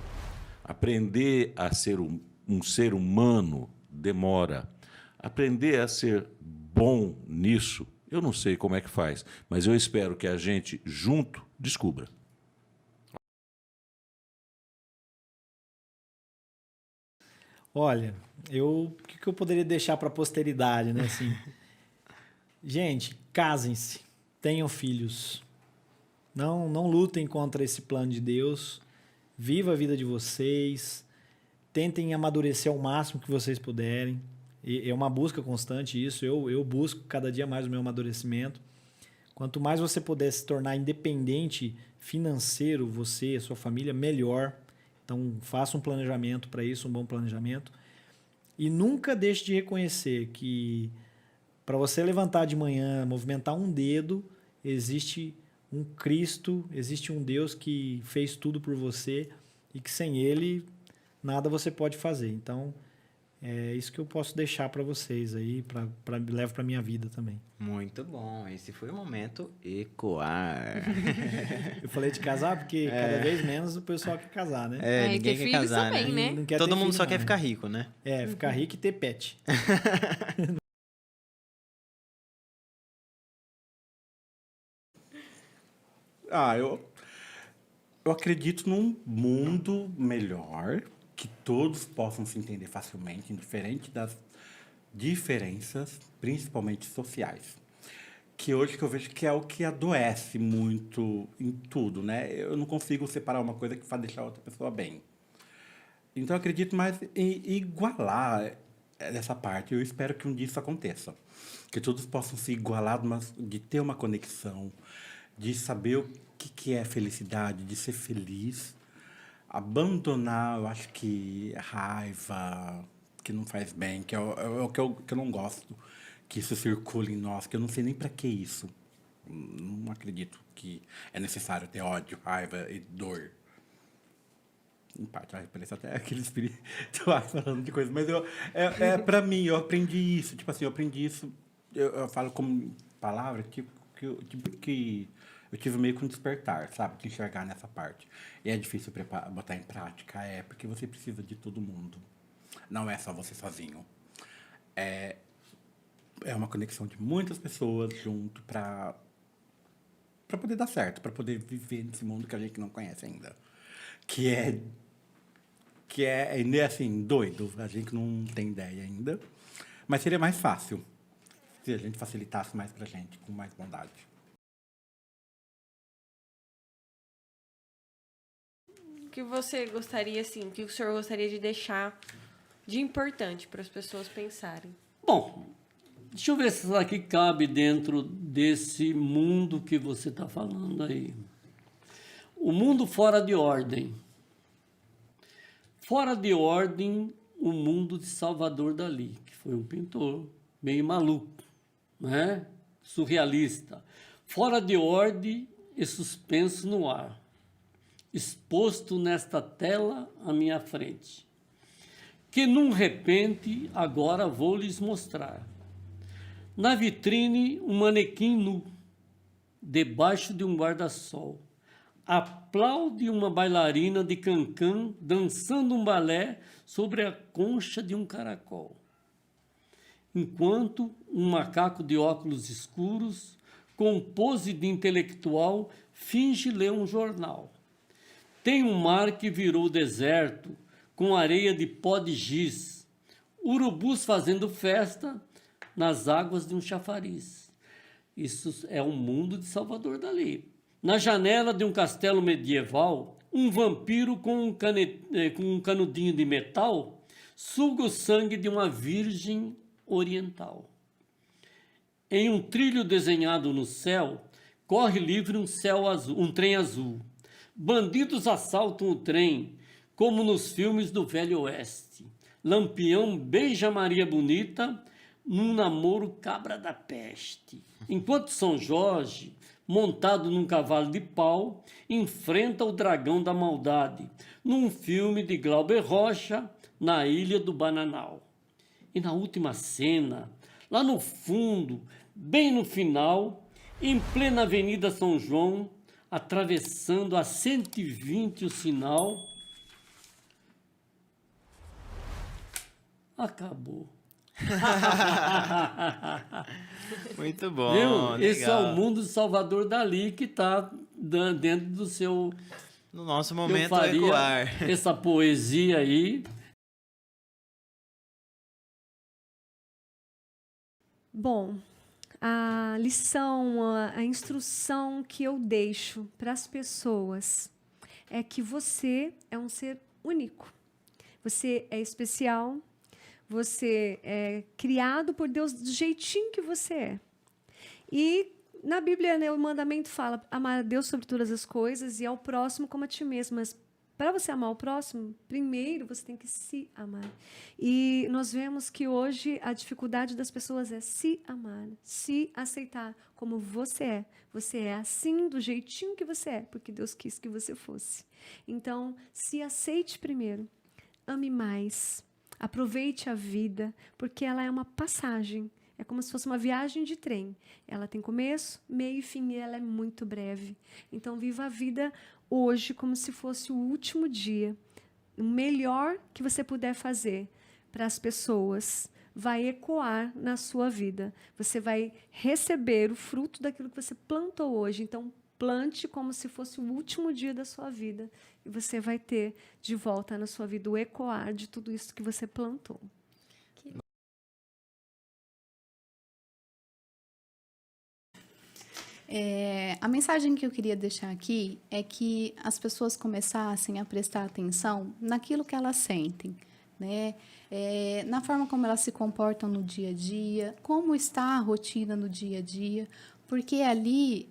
Aprender a ser um ser humano demora. Aprender a ser bom nisso, eu não sei como é que faz, mas eu espero que a gente, junto, descubra. Olha, o que eu poderia deixar para a posteridade, né? Assim, gente, casem-se, tenham filhos. Não lutem contra esse plano de Deus. Viva a vida de vocês. Tentem amadurecer ao máximo que vocês puderem. É uma busca constante isso. Eu busco cada dia mais o meu amadurecimento. Quanto mais você puder se tornar independente financeiro, você, a sua família, melhor. Então, faça um planejamento para isso, um bom planejamento. E nunca deixe de reconhecer que para você levantar de manhã, movimentar um dedo, existe um Cristo, existe um Deus que fez tudo por você e que sem Ele nada você pode fazer. Então, é isso que eu posso deixar para vocês aí, levo para minha vida também. Muito bom. Esse foi o momento ecoar. Eu falei de casar porque cada vez menos o pessoal quer casar, né? Ninguém quer casar, também, né? Não quer Todo ter mundo filho, só não, quer né? ficar rico, né? Ficar rico e ter pet. Eu acredito num mundo melhor, que todos possam se entender facilmente, indiferente das diferenças, principalmente sociais. Que hoje que eu vejo que é o que adoece muito em tudo, né? Eu não consigo separar uma coisa que faz deixar outra pessoa bem. Então, eu acredito mais em igualar essa parte. Eu espero que um dia isso aconteça. Que todos possam se igualar, mas de ter uma conexão, de saber o que é felicidade, de ser feliz. Abandonar, eu acho que raiva, que não faz bem, que é o que eu não gosto, que isso circula em nós, que eu não sei nem para que isso. Não acredito que é necessário ter ódio, raiva e dor. Em parte, parece até aquele espiritual falando de coisa, mas para mim, eu aprendi isso. Tipo assim, eu aprendi isso, eu falo como palavra, que eu tive meio que um despertar, sabe? De enxergar nessa parte. E é difícil botar em prática, porque você precisa de todo mundo. Não é só você sozinho. É uma conexão de muitas pessoas junto para poder dar certo, para poder viver nesse mundo que a gente não conhece ainda. Que é assim, doido. A gente não tem ideia ainda. Mas seria mais fácil se a gente facilitasse mais pra gente, com mais bondade. O que você gostaria, assim, o que o senhor gostaria de deixar de importante para as pessoas pensarem? Bom, deixa eu ver se isso aqui cabe dentro desse mundo que você está falando aí. O mundo fora de ordem. Fora de ordem, o mundo de Salvador Dalí, que foi um pintor meio maluco, né? Surrealista. Fora de ordem e suspenso no ar. Exposto nesta tela à minha frente. Que num repente agora vou lhes mostrar. Na vitrine, um manequim nu, debaixo de um guarda-sol. Aplaude uma bailarina de cancã dançando um balé sobre a concha de um caracol. Enquanto um macaco de óculos escuros, com pose de intelectual, finge ler um jornal. Tem um mar que virou deserto, com areia de pó de giz. Urubus fazendo festa nas águas de um chafariz. Isso é o mundo de Salvador Dalí. Na janela de um castelo medieval, um vampiro com um canudinho de metal suga o sangue de uma virgem oriental. Em um trilho desenhado no céu, corre livre um trem azul. Bandidos assaltam o trem, como nos filmes do Velho Oeste. Lampião beija Maria Bonita num namoro cabra da peste. Enquanto São Jorge, montado num cavalo de pau, enfrenta o dragão da maldade, num filme de Glauber Rocha, na Ilha do Bananal. E na última cena, lá no fundo, bem no final, em plena Avenida São João, atravessando a 120 o sinal, acabou. Muito bom. Viu? Esse é legal. o mundo de Salvador Dalí que está dentro do seu... No nosso Eu momento faria ecoar. essa poesia aí. Bom, a lição, a instrução que eu deixo para as pessoas é que você é um ser único. Você é especial. Você é criado por Deus do jeitinho que você é. E na Bíblia, né, o mandamento fala amar a Deus sobre todas as coisas e ao próximo como a ti mesmo. Mas para você amar o próximo, primeiro você tem que se amar. E nós vemos que hoje a dificuldade das pessoas é se amar, se aceitar como você é. Você é assim, do jeitinho que você é, porque Deus quis que você fosse. Então, se aceite primeiro, ame mais. Aproveite a vida, porque ela é uma passagem. É como se fosse uma viagem de trem. Ela tem começo, meio e fim, e ela é muito breve. Então, viva a vida hoje como se fosse o último dia. O melhor que você puder fazer para as pessoas vai ecoar na sua vida. Você vai receber o fruto daquilo que você plantou hoje. Então, plante como se fosse o último dia da sua vida. E você vai ter de volta na sua vida o ecoar de tudo isso que você plantou. A mensagem que eu queria deixar aqui é que as pessoas começassem a prestar atenção naquilo que elas sentem, né? Na forma como elas se comportam no dia a dia, como está a rotina no dia a dia, porque ali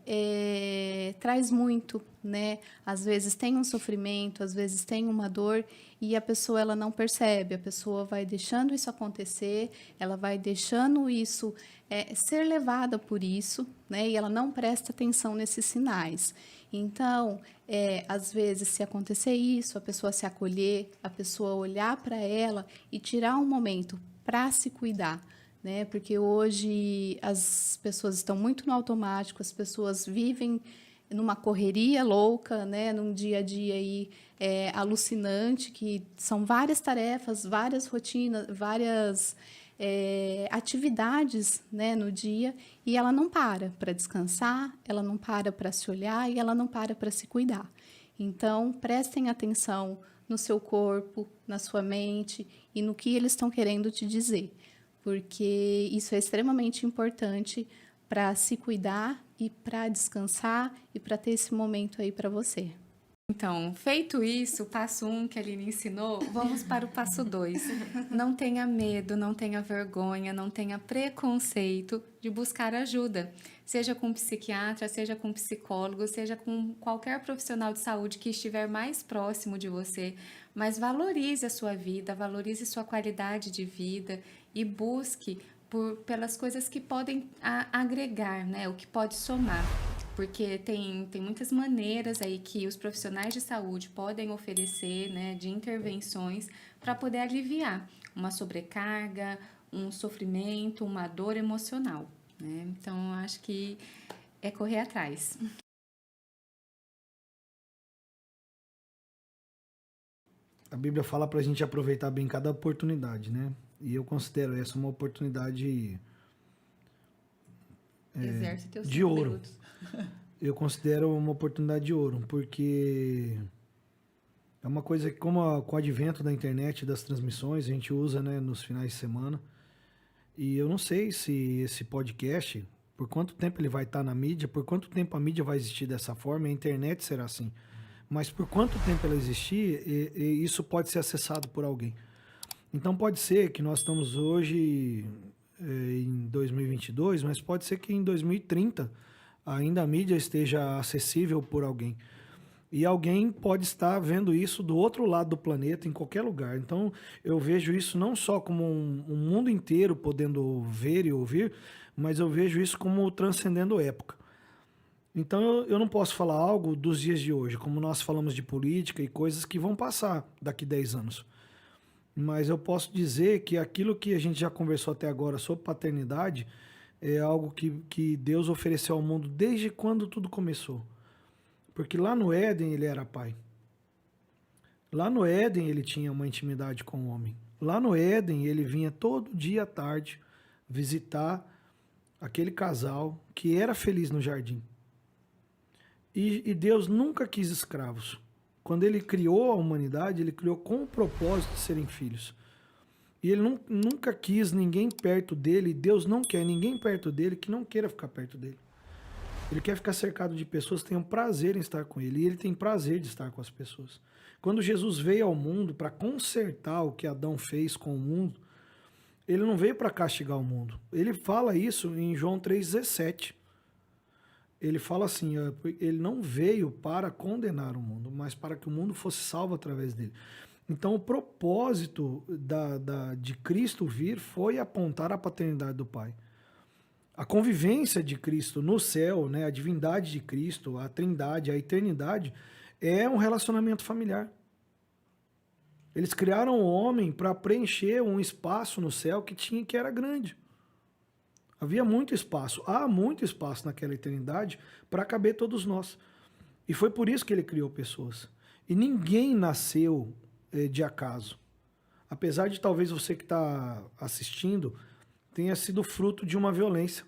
traz muito, né? Às vezes tem um sofrimento, às vezes tem uma dor e a pessoa ela não percebe, a pessoa vai deixando isso acontecer, ela vai deixando isso ser levada por isso, né? E ela não presta atenção nesses sinais. Então, às vezes, se acontecer isso, a pessoa se acolher, a pessoa olhar para ela e tirar um momento para se cuidar, né? Porque hoje as pessoas estão muito no automático, as pessoas vivem numa correria louca, né? Num dia a dia aí, alucinante, que são várias tarefas, várias rotinas, várias atividades, né, no dia, e ela não para descansar, ela não para se olhar e ela não para se cuidar. Então, prestem atenção no seu corpo, na sua mente e no que eles estão querendo te dizer, porque isso é extremamente importante para se cuidar e para descansar e para ter esse momento aí para você. Então, feito isso, o passo 1 que a Aline ensinou, vamos para o passo 2. Não tenha medo, não tenha vergonha, não tenha preconceito de buscar ajuda. Seja com um psiquiatra, seja com um psicólogo, seja com qualquer profissional de saúde que estiver mais próximo de você. Mas valorize a sua vida, valorize sua qualidade de vida e busque pelas coisas que podem agregar, né? O que pode somar. Porque tem muitas maneiras aí que os profissionais de saúde podem oferecer, né, de intervenções para poder aliviar uma sobrecarga, um sofrimento, uma dor emocional, né? Então, eu acho que é correr atrás. A Bíblia fala para a gente aproveitar bem cada oportunidade, né? E eu considero essa uma oportunidade Exerce teus de ouro. minutos. Eu considero uma oportunidade de ouro, porque é uma coisa que, com o advento da internet, das transmissões, a gente usa, né, nos finais de semana. E eu não sei se esse podcast, por quanto tempo ele vai estar na mídia, por quanto tempo a mídia vai existir dessa forma, a internet será assim. Mas por quanto tempo ela existir, isso pode ser acessado por alguém. Então pode ser que nós estamos hoje em 2022, mas pode ser que em 2030 ainda a mídia esteja acessível por alguém. E alguém pode estar vendo isso do outro lado do planeta, em qualquer lugar. Então, eu vejo isso não só como um mundo inteiro podendo ver e ouvir, mas eu vejo isso como transcendendo época. Então, eu não posso falar algo dos dias de hoje, como nós falamos de política e coisas que vão passar daqui 10 anos. Mas eu posso dizer que aquilo que a gente já conversou até agora sobre paternidade é algo que Deus ofereceu ao mundo desde quando tudo começou. Porque lá no Éden ele era pai. Lá no Éden ele tinha uma intimidade com o homem. Lá no Éden ele vinha todo dia à tarde visitar aquele casal que era feliz no jardim. E Deus nunca quis escravos. Quando ele criou a humanidade, ele criou com o propósito de serem filhos. E ele nunca quis ninguém perto dele, e Deus não quer ninguém perto dele que não queira ficar perto dele. Ele quer ficar cercado de pessoas que tenham prazer em estar com ele, e ele tem prazer de estar com as pessoas. Quando Jesus veio ao mundo para consertar o que Adão fez com o mundo, ele não veio para castigar o mundo. Ele fala isso em João 3,17. Ele fala assim, ele não veio para condenar o mundo, mas para que o mundo fosse salvo através dele. Então, o propósito de Cristo vir foi apontar a paternidade do Pai. A convivência de Cristo no céu, né, a divindade de Cristo, a trindade, a eternidade, é um relacionamento familiar. Eles criaram o homem para preencher um espaço no céu que era grande. Havia muito espaço, há muito espaço naquela eternidade para caber todos nós. E foi por isso que ele criou pessoas. E ninguém nasceu de acaso. Apesar de talvez você que está assistindo tenha sido fruto de uma violência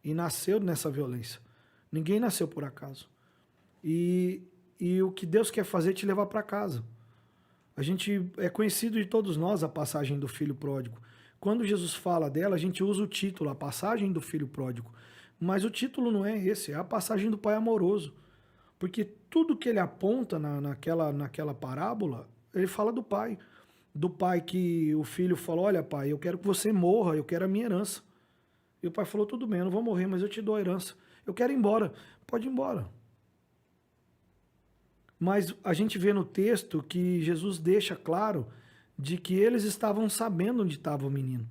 e nasceu nessa violência. Ninguém nasceu por acaso. E o que Deus quer fazer é te levar para casa. A gente é conhecido de todos nós a passagem do filho pródigo. Quando Jesus fala dela, a gente usa o título, a passagem do filho pródigo. Mas o título não é esse, é a passagem do pai amoroso. Porque tudo que ele aponta naquela parábola, ele fala do pai. Do pai que o filho falou, olha pai, eu quero que você morra, eu quero a minha herança. E o pai falou, tudo bem, eu não vou morrer, mas eu te dou a herança. Eu quero ir embora. Pode ir embora. Mas a gente vê no texto que Jesus deixa claro de que eles estavam sabendo onde estava o menino.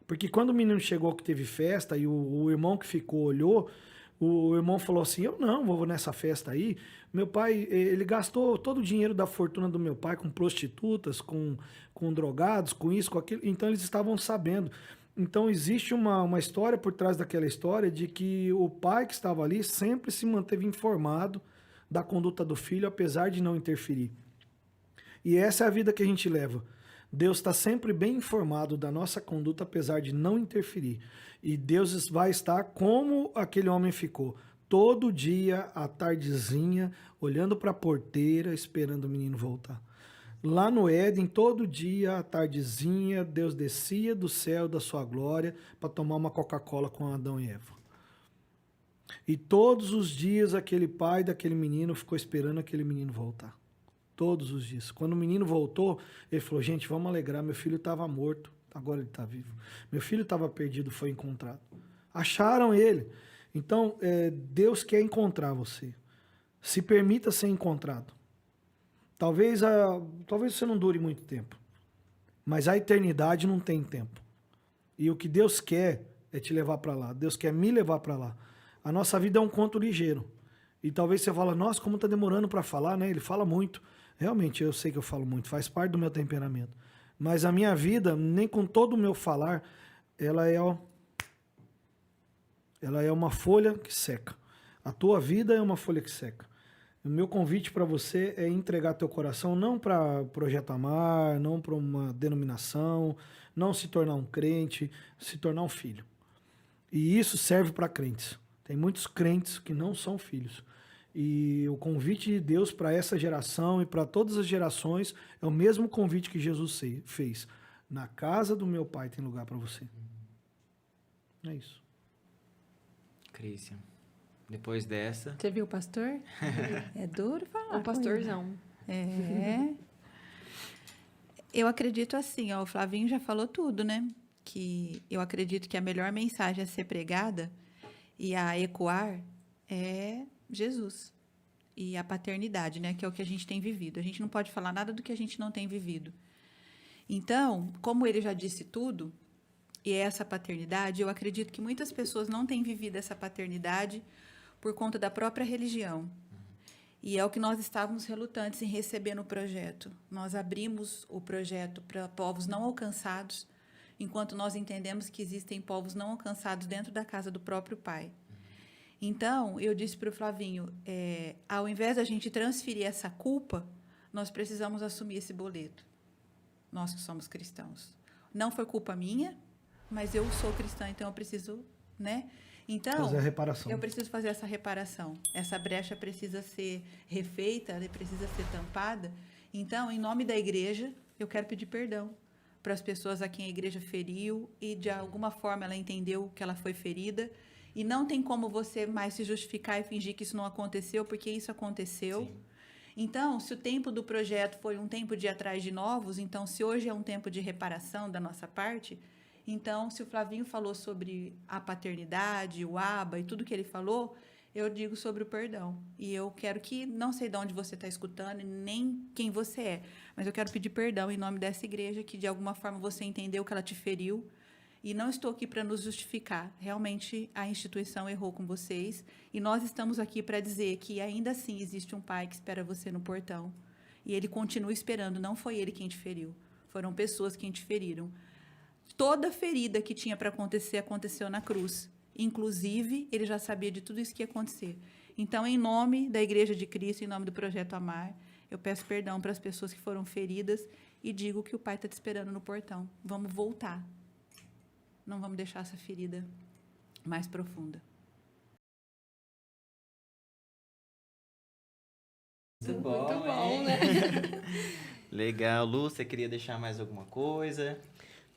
Porque quando o menino chegou que teve festa e o irmão que ficou olhou, o irmão falou assim, eu não vou nessa festa aí. Meu pai, ele gastou todo o dinheiro da fortuna do meu pai com prostitutas, com drogados, com isso, com aquilo. Então eles estavam sabendo. Então existe uma história por trás daquela história de que o pai que estava ali sempre se manteve informado da conduta do filho, apesar de não interferir. E essa é a vida que a gente leva. Deus está sempre bem informado da nossa conduta, apesar de não interferir. E Deus vai estar como aquele homem ficou. Todo dia, à tardezinha, olhando para a porteira, esperando o menino voltar. Lá no Éden, todo dia, à tardezinha, Deus descia do céu da sua glória para tomar uma Coca-Cola com Adão e Eva. E todos os dias, aquele pai daquele menino ficou esperando aquele menino voltar. Todos os dias. Quando o menino voltou, ele falou, gente, vamos alegrar, meu filho estava morto, agora ele está vivo. Meu filho estava perdido, foi encontrado. Acharam ele. Então, Deus quer encontrar você. Se permita ser encontrado. Talvez você não dure muito tempo, mas a eternidade não tem tempo. E o que Deus quer é te levar para lá. Deus quer me levar para lá. A nossa vida é um conto ligeiro. E talvez você fale, nossa, como está demorando para falar, né? Ele fala muito. Realmente, eu sei que eu falo muito, faz parte do meu temperamento. Mas a minha vida, nem com todo o meu falar, ela é uma folha que seca. A tua vida é uma folha que seca. O meu convite para você é entregar teu coração não para Projeto Amar, não para uma denominação, não se tornar um crente, se tornar um filho. E isso serve para crentes. Tem muitos crentes que não são filhos. E o convite de Deus para essa geração e para todas as gerações é o mesmo convite que Jesus fez. Na casa do meu pai tem lugar para você. É isso. Cristian, depois dessa... Você viu o pastor? É duro falar. O pastorzão. Eu acredito assim, ó, o Flavinho já falou tudo, né? Que eu acredito que a melhor mensagem a ser pregada e a ecoar é Jesus. e a paternidade, né? Que é o que a gente tem vivido. A gente não pode falar nada do que a gente não tem vivido. Então, como ele já disse tudo, e essa paternidade, eu acredito que muitas pessoas não têm vivido essa paternidade por conta da própria religião. E é o que nós estávamos relutantes em receber no projeto. Nós abrimos o projeto para povos não alcançados, enquanto nós entendemos que existem povos não alcançados dentro da casa do próprio Pai. Então, eu disse para o Flavinho, ao invés da gente transferir essa culpa, nós precisamos assumir esse boleto. Nós que somos cristãos. Não foi culpa minha, mas eu sou cristã, então eu preciso, né? Então, fazer a reparação. Eu preciso fazer essa reparação. Essa brecha precisa ser refeita, ela precisa ser tampada. Então, em nome da igreja, eu quero pedir perdão para as pessoas a quem a igreja feriu e, de alguma forma, ela entendeu que ela foi ferida. E não tem como você mais se justificar e fingir que isso não aconteceu, porque isso aconteceu. Sim. Então, se o tempo do projeto foi um tempo de ir atrás de novos, então, se hoje é um tempo de reparação da nossa parte, então, se o Flavinho falou sobre a paternidade, o aba e tudo que ele falou, eu digo sobre o perdão. E eu quero que, não sei de onde você está escutando, nem quem você é, mas eu quero pedir perdão em nome dessa igreja, que de alguma forma você entendeu que ela te feriu. E não estou aqui para nos justificar. Realmente, a instituição errou com vocês. E nós estamos aqui para dizer que ainda assim existe um pai que espera você no portão. E ele continua esperando. Não foi ele quem te feriu. Foram pessoas que te feriram. Toda ferida que tinha para acontecer, aconteceu na cruz. Inclusive, ele já sabia de tudo isso que ia acontecer. Então, em nome da Igreja de Cristo, em nome do Projeto Amar, eu peço perdão para as pessoas que foram feridas e digo que o Pai está te esperando no portão. Vamos voltar. Não vamos deixar essa ferida mais profunda. Muito bom, né? Legal. Lu, você queria deixar mais alguma coisa?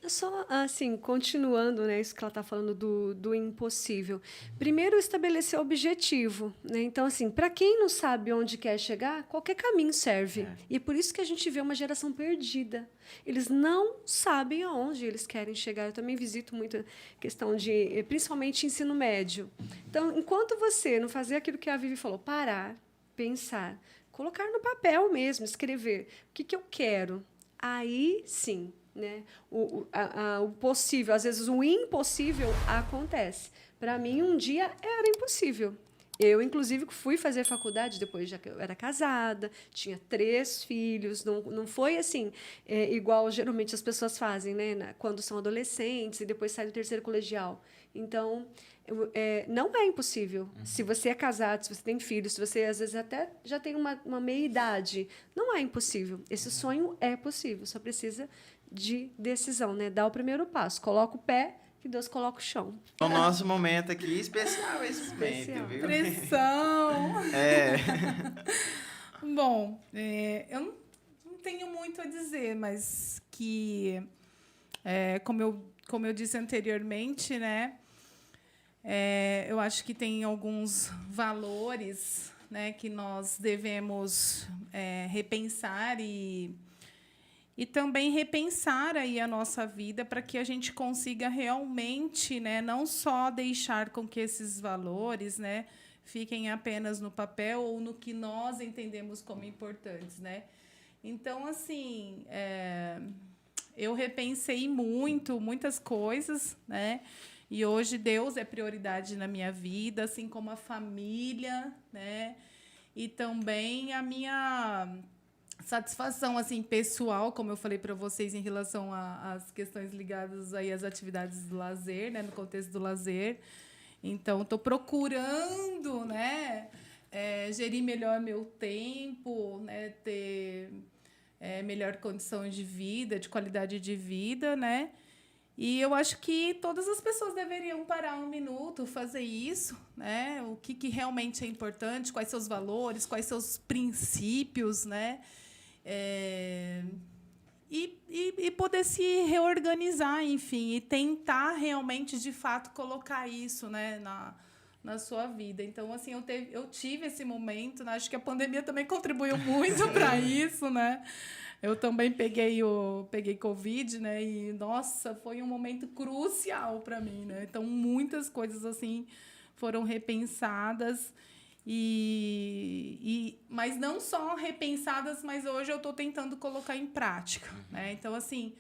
Só, assim, continuando, né, isso que ela está falando do impossível. Primeiro, estabelecer o objetivo, né? Então, assim, para quem não sabe onde quer chegar, qualquer caminho serve. E é por isso que a gente vê uma geração perdida. Eles não sabem aonde eles querem chegar. Eu também visito muito a questão de, principalmente, ensino médio. Então, enquanto você não fazer aquilo que a Vivi falou, parar, pensar, colocar no papel mesmo, escrever o que eu quero, aí sim, né? O possível, às vezes o impossível acontece. Para mim, um dia era impossível. Eu, inclusive, fui fazer faculdade depois, já que eu era casada, tinha 3 filhos. Não foi assim, igual geralmente as pessoas fazem, né? Quando são adolescentes e depois saem do 3º colegial. Então, não é impossível. Se você é casado, se você tem filhos, se você, às vezes, até já tem uma meia-idade, não é impossível. Esse sonho é possível, só precisa de decisão, né? Dá o primeiro passo, coloca o pé, que Deus coloca o chão. O nosso momento aqui, especial esse momento, viu? Pressão! Bom, eu não tenho muito a dizer, mas que, como eu disse anteriormente, né? Eu acho que tem alguns valores, né, que nós devemos repensar e também repensar aí a nossa vida para que a gente consiga realmente, né, não só deixar com que esses valores, né, fiquem apenas no papel ou no que nós entendemos como importantes, né? Então, assim, eu repensei muitas coisas, né? E hoje Deus é prioridade na minha vida, assim como a família, né? E também a minha satisfação assim pessoal, como eu falei para vocês em relação às questões ligadas aí às atividades do lazer, né, no contexto do lazer. Então, estou procurando, né, gerir melhor meu tempo, né, ter melhor condição de vida, de qualidade de vida, né? E eu acho que todas as pessoas deveriam parar um minuto, fazer isso, né? O que realmente é importante, quais seus valores, quais seus princípios, né? E poder se reorganizar, enfim, e tentar realmente, de fato, colocar isso, né, na sua vida. Então, assim, eu tive esse momento, né? Acho que a pandemia também contribuiu muito para isso, né? Eu também peguei Covid, né? E, nossa, foi um momento crucial para mim, né? Então, muitas coisas, assim, foram repensadas. Mas não só repensadas, mas hoje eu estou tentando colocar em prática, né? Então, assim,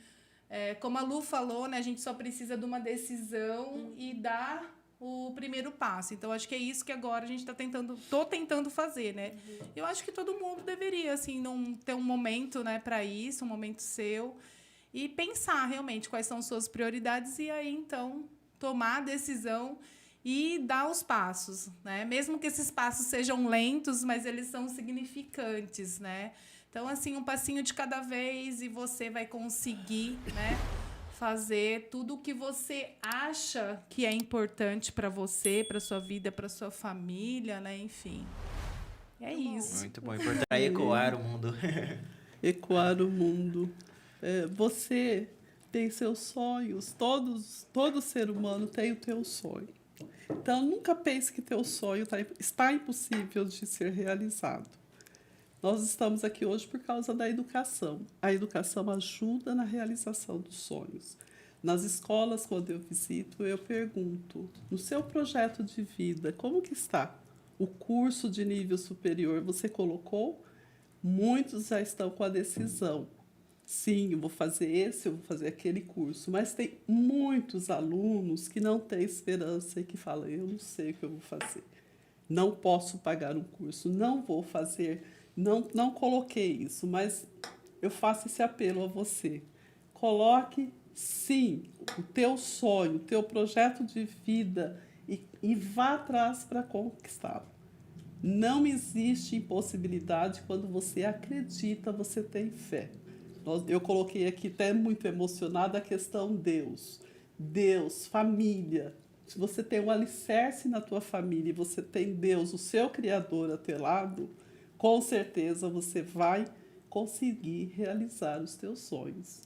como a Lu falou, né, a gente só precisa de uma decisão e dar o primeiro passo. Então, acho que é isso que agora a gente tô tentando fazer, né? Eu acho que todo mundo deveria, assim, ter um momento, né, para isso, um momento seu, e pensar realmente quais são suas prioridades e aí, então, tomar a decisão e dar os passos, né? Mesmo que esses passos sejam lentos, mas eles são significantes, né? Então, assim, um passinho de cada vez e você vai conseguir, né, fazer tudo o que você acha que é importante para você, para sua vida, para sua família, né? Enfim. É isso. Muito bom. Importante ecoar o mundo. Ecoar o mundo. Você tem seus sonhos. Todo ser humano tem o teu sonho. Então, nunca pense que teu sonho está impossível de ser realizado. Nós estamos aqui hoje por causa da educação. A educação ajuda na realização dos sonhos. Nas escolas, quando eu visito, eu pergunto, no seu projeto de vida, como que está? O curso de nível superior você colocou? Muitos já estão com a decisão. Sim, eu vou fazer esse, eu vou fazer aquele curso. Mas tem muitos alunos que não têm esperança e que falam, eu não sei o que eu vou fazer. Não posso pagar um curso, não vou fazer. Não coloquei isso, mas eu faço esse apelo a você. Coloque, sim, o teu sonho, o teu projeto de vida e vá atrás para conquistá-lo. Não existe impossibilidade quando você acredita, você tem fé. Eu coloquei aqui, até muito emocionada, a questão Deus. Deus, família. Se você tem um alicerce na tua família e você tem Deus, o seu Criador, a teu lado, com certeza você vai conseguir realizar os teus sonhos.